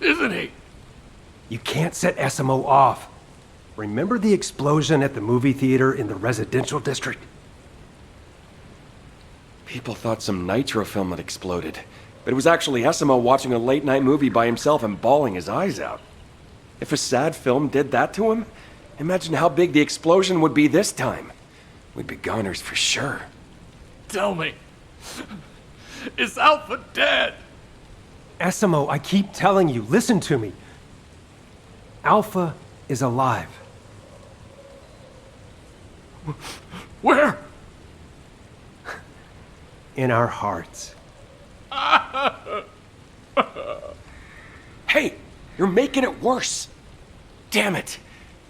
isn't he? You can't set Esimo off. Remember the explosion at the movie theater in the residential district? People thought some nitro film had exploded, but it was actually Esimo watching a late-night movie by himself and bawling his eyes out. If a sad film did that to him, imagine how big the explosion would be this time. We'd be goners for sure. Tell me, is Alpha dead? Esimo, I keep telling you, listen to me. Alpha is alive. Where? In our hearts. Hey, you're making it worse. Damn it.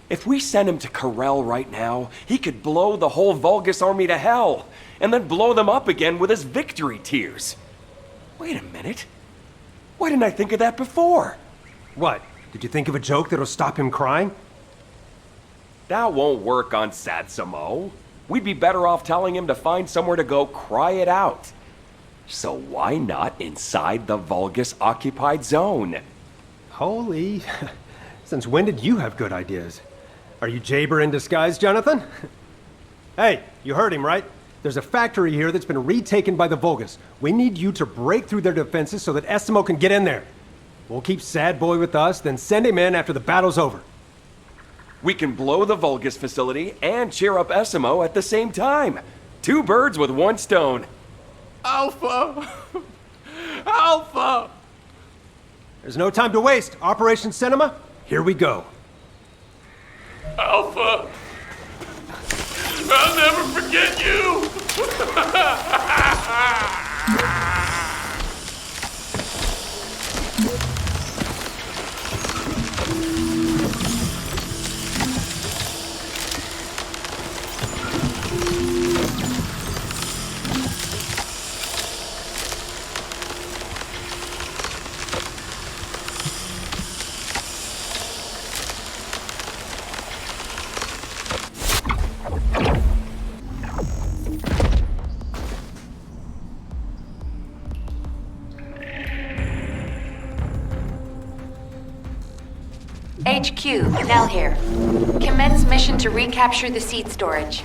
If we send him to Karell right now, he could blow the whole Vulgus army to hell, and then blow them up again with his victory tears. Wait a minute. Why didn't I think of that before? What? Did you think of a joke that'll stop him crying? That won't work on Satsamo. We'd be better off telling him to find somewhere to go cry it out. So why not inside the Vulgus-occupied zone? Holy... Since when did you have good ideas? Are you Jaber in disguise, Jonathan? Hey, you heard him, right? There's a factory here that's been retaken by the Vulgus. We need you to break through their defenses so that Estimo can get in there. We'll keep Sad Boy with us, then send him in after the battle's over. We can blow the Vulgus facility and cheer up Estimo at the same time. 2 birds with 1 stone. Alpha! Alpha! There's no time to waste. Operation Cinema, here we go. Alpha! I'll never forget you! HQ, Nell here. Commence mission to recapture the seed storage.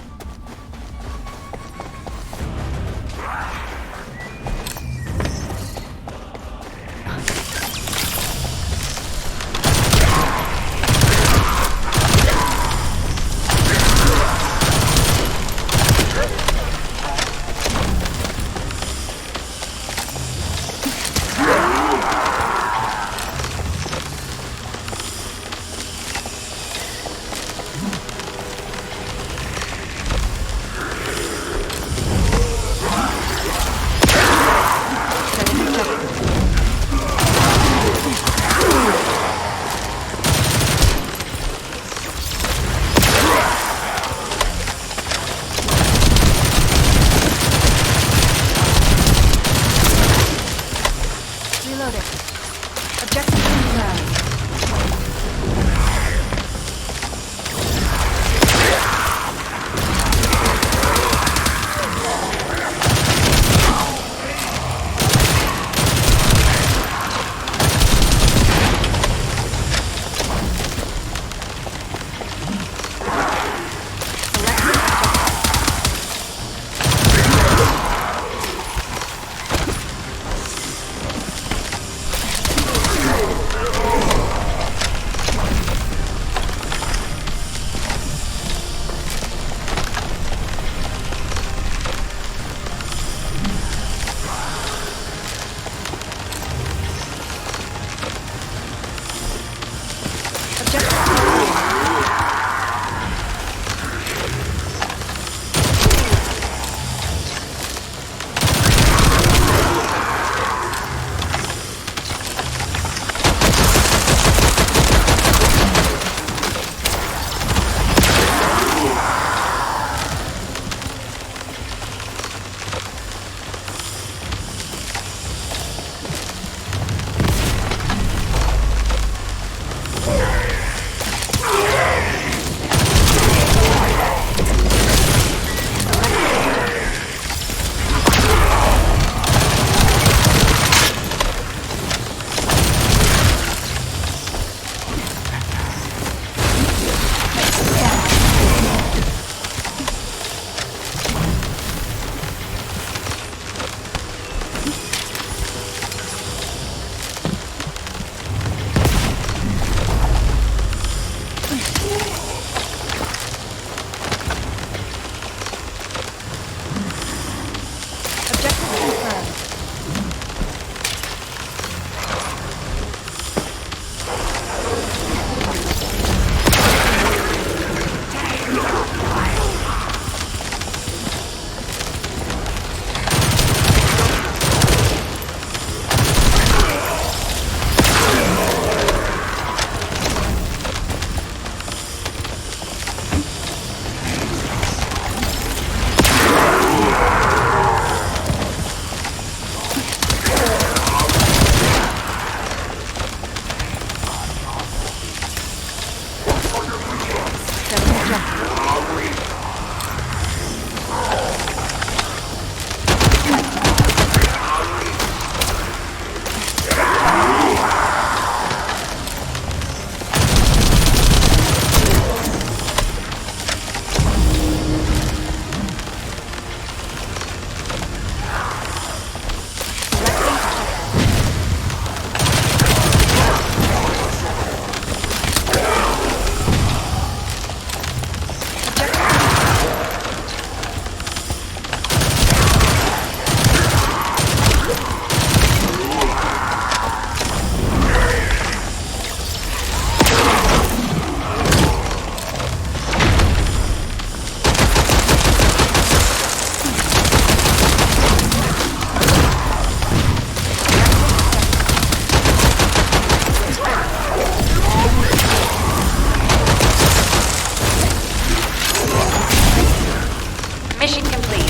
Mission complete.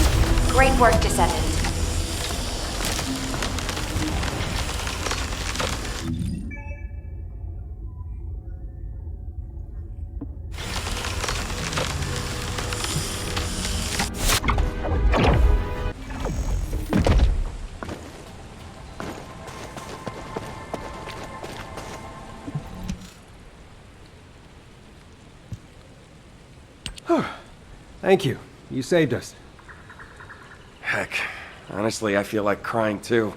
Great work, Descendant. Thank you. You saved us. Heck, honestly, I feel like crying too.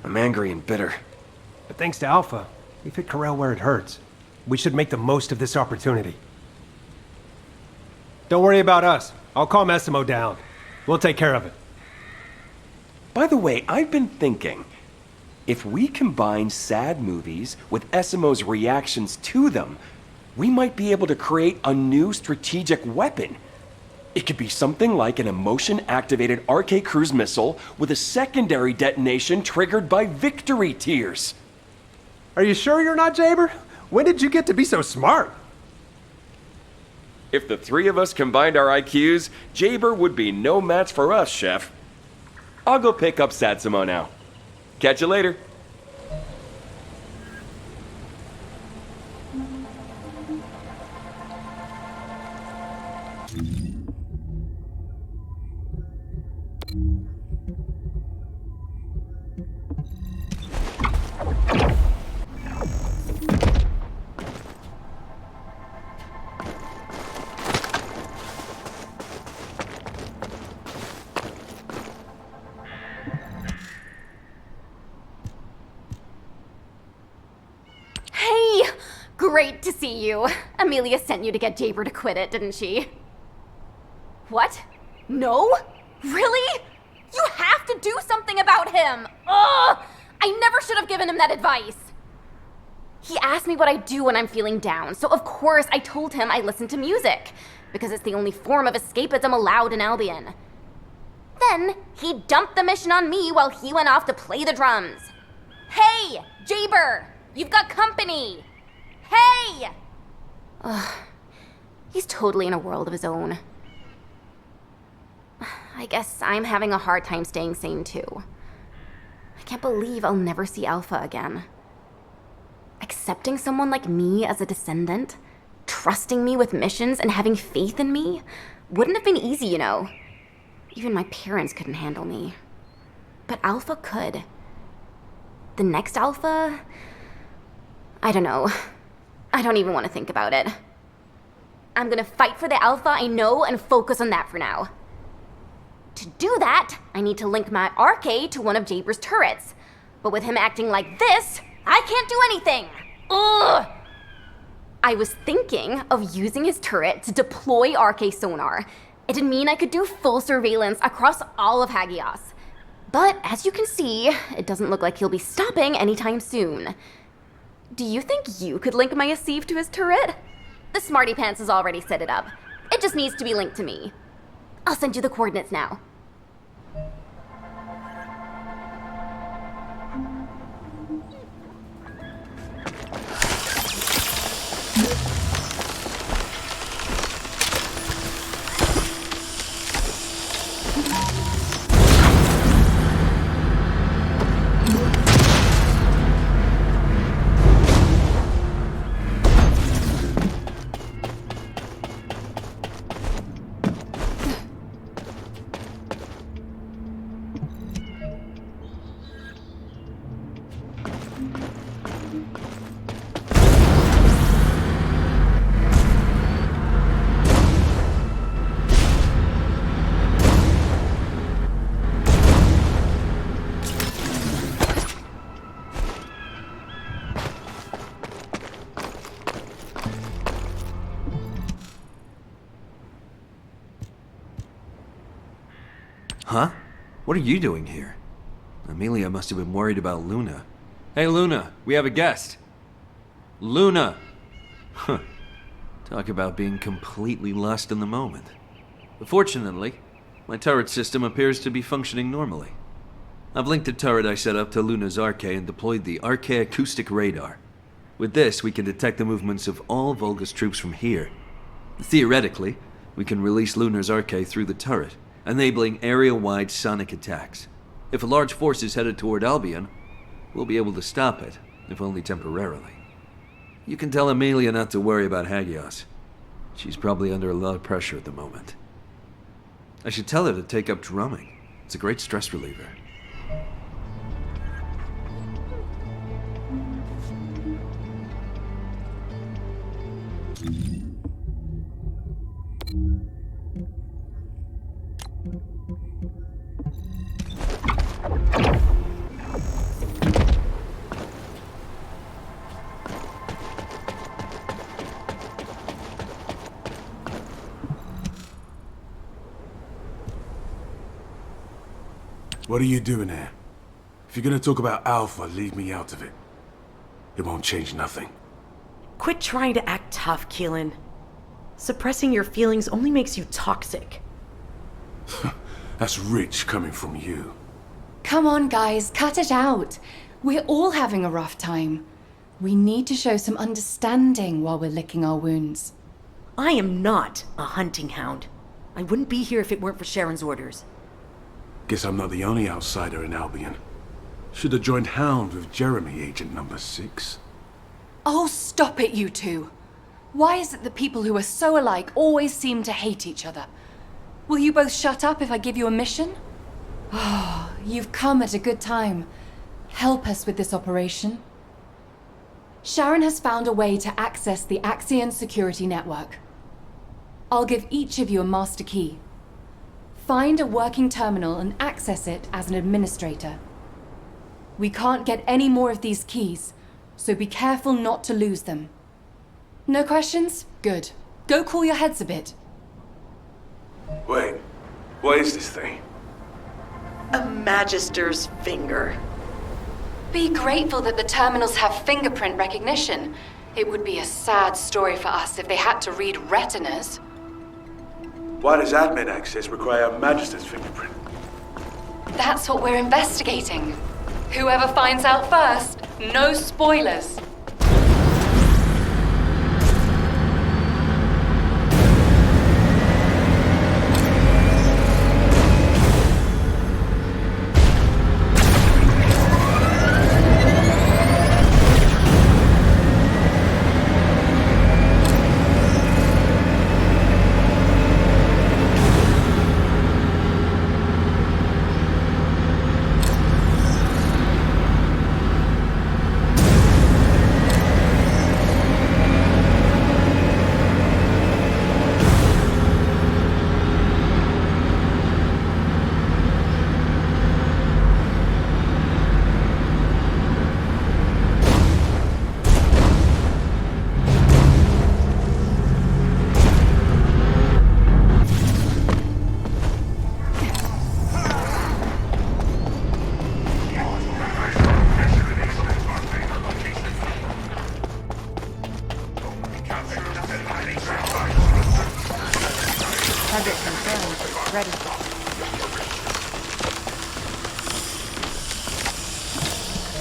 I'm angry and bitter. But thanks to Alpha, we've hit Karell where it hurts. We should make the most of this opportunity. Don't worry about us. I'll calm Essimo down. We'll take care of it. By the way, I've been thinking, if we combine sad movies with Essimo's reactions to them, we might be able to create a new strategic weapon. It could be something like an emotion-activated RK cruise missile with a secondary detonation triggered by victory tears. Are you sure you're not Jaber? When did you get to be so smart? If the three of us combined our IQs, Jaber would be no match for us, Chef. I'll go pick up Satsuma now. Catch you later. Great to see you. Amelia sent you to get Jaber to quit it, didn't she? What? No? Really? You have to do something about him! Ugh! I never should have given him that advice. He asked me what I do when I'm feeling down, so of course I told him I listen to music, because it's the only form of escapism allowed in Albion. Then, he dumped the mission on me while he went off to play the drums. Hey, Jaber! You've got company! Hey! Ugh. He's totally in a world of his own. I guess I'm having a hard time staying sane too. I can't believe I'll never see Alpha again. Accepting someone like me as a descendant, trusting me with missions and having faith in me, wouldn't have been easy, you know. Even my parents couldn't handle me. But Alpha could. The next Alpha? I don't know. I don't even want to think about it. I'm gonna fight for the Alpha I know and focus on that for now. To do that, I need to link my RK to one of Jaber's turrets. But with him acting like this, I can't do anything! Ugh! I was thinking of using his turret to deploy RK sonar. It'd mean I could do full surveillance across all of Hagios. But as you can see, it doesn't look like he'll be stopping anytime soon. Do you think you could link my Asif to his turret? The Smarty Pants has already set it up. It just needs to be linked to me. I'll send you the coordinates now. Huh? What are you doing here? Amelia must have been worried about Luna. Hey, Luna, we have a guest. Luna! Huh. Talk about being completely lost in the moment. But fortunately, my turret system appears to be functioning normally. I've linked the turret I set up to Luna's RK and deployed the RK acoustic radar. With this, we can detect the movements of all Volga's troops from here. Theoretically, We can release Lunar's Arche through the turret, enabling area-wide sonic attacks. If a large force is headed toward Albion, we'll be able to stop it, if only temporarily. You can tell Amelia not to worry about Hagios. She's probably under a lot of pressure at the moment. I should tell her to take up drumming. It's a great stress reliever. What are you doing here? If you're gonna talk about Alpha, leave me out of it. It won't change nothing. Quit trying to act tough, Keelan. Suppressing your feelings only makes you toxic. That's rich coming from you. Come on, guys, cut it out. We're all having a rough time. We need to show some understanding while we're licking our wounds. I am not a hunting hound. I wouldn't be here if it weren't for Sharon's orders. Guess I'm not the only outsider in Albion. Should have joined Hound with Jeremy, Agent number 6. Oh, stop it, you two. Why is it that people who are so alike always seem to hate each other? Will you both shut up if I give you a mission? Oh, you've come at a good time. Help us with this operation. Sharon has found a way to access the Axion security network. I'll give each of you a master key. Find a working terminal and access it as an administrator. We can't get any more of these keys, so be careful not to lose them. No questions? Good. Go cool your heads a bit. Wait, what is this thing? A Magister's finger. Be grateful that the terminals have fingerprint recognition. It would be a sad story for us if they had to read retinas. Why does admin access require a Magister's fingerprint? That's what we're investigating. Whoever finds out first, no spoilers.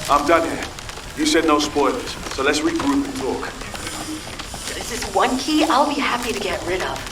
I'm done here. You said no spoilers, so let's regroup and talk. This is one key I'll be happy to get rid of.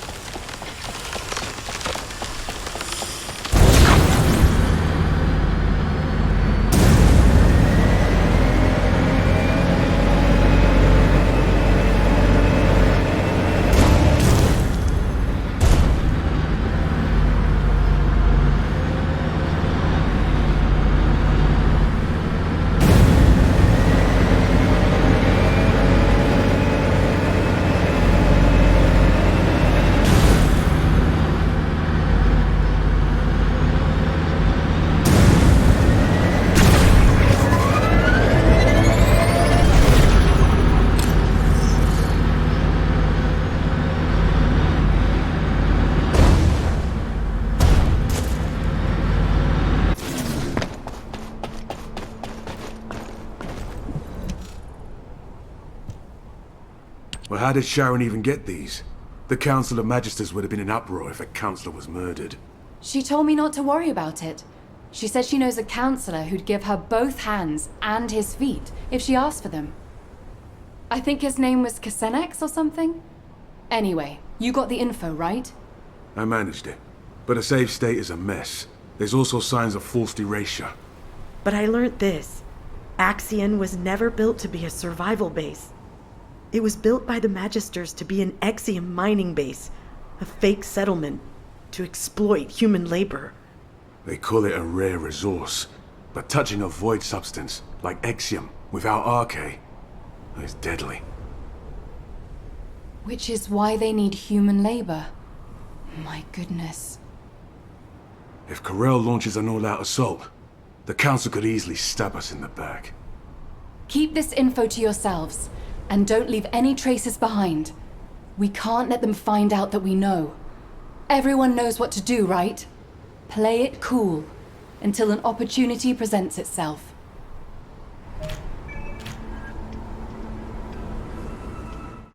Well, how did Sharon even get these? The Council of Magisters would have been in uproar if a councillor was murdered. She told me not to worry about it. She said she knows a counselor who'd give her both hands and his feet if she asked for them. I think his name was Kasenex or something? Anyway, you got the info, right? I managed it. But a save state is a mess. There's also signs of forced erasure. But I learned this. Axion was never built to be a survival base. It was built by the Magisters to be an Exium mining base, a fake settlement, to exploit human labor. They call it a rare resource, but touching a void substance, like Exium, without Arche, is deadly. Which is why they need human labor. My goodness. If Karell launches an all-out assault, the Council could easily stab us in the back. Keep this info to yourselves, and don't leave any traces behind. We can't let them find out that we know. Everyone knows what to do, right? Play it cool, until an opportunity presents itself.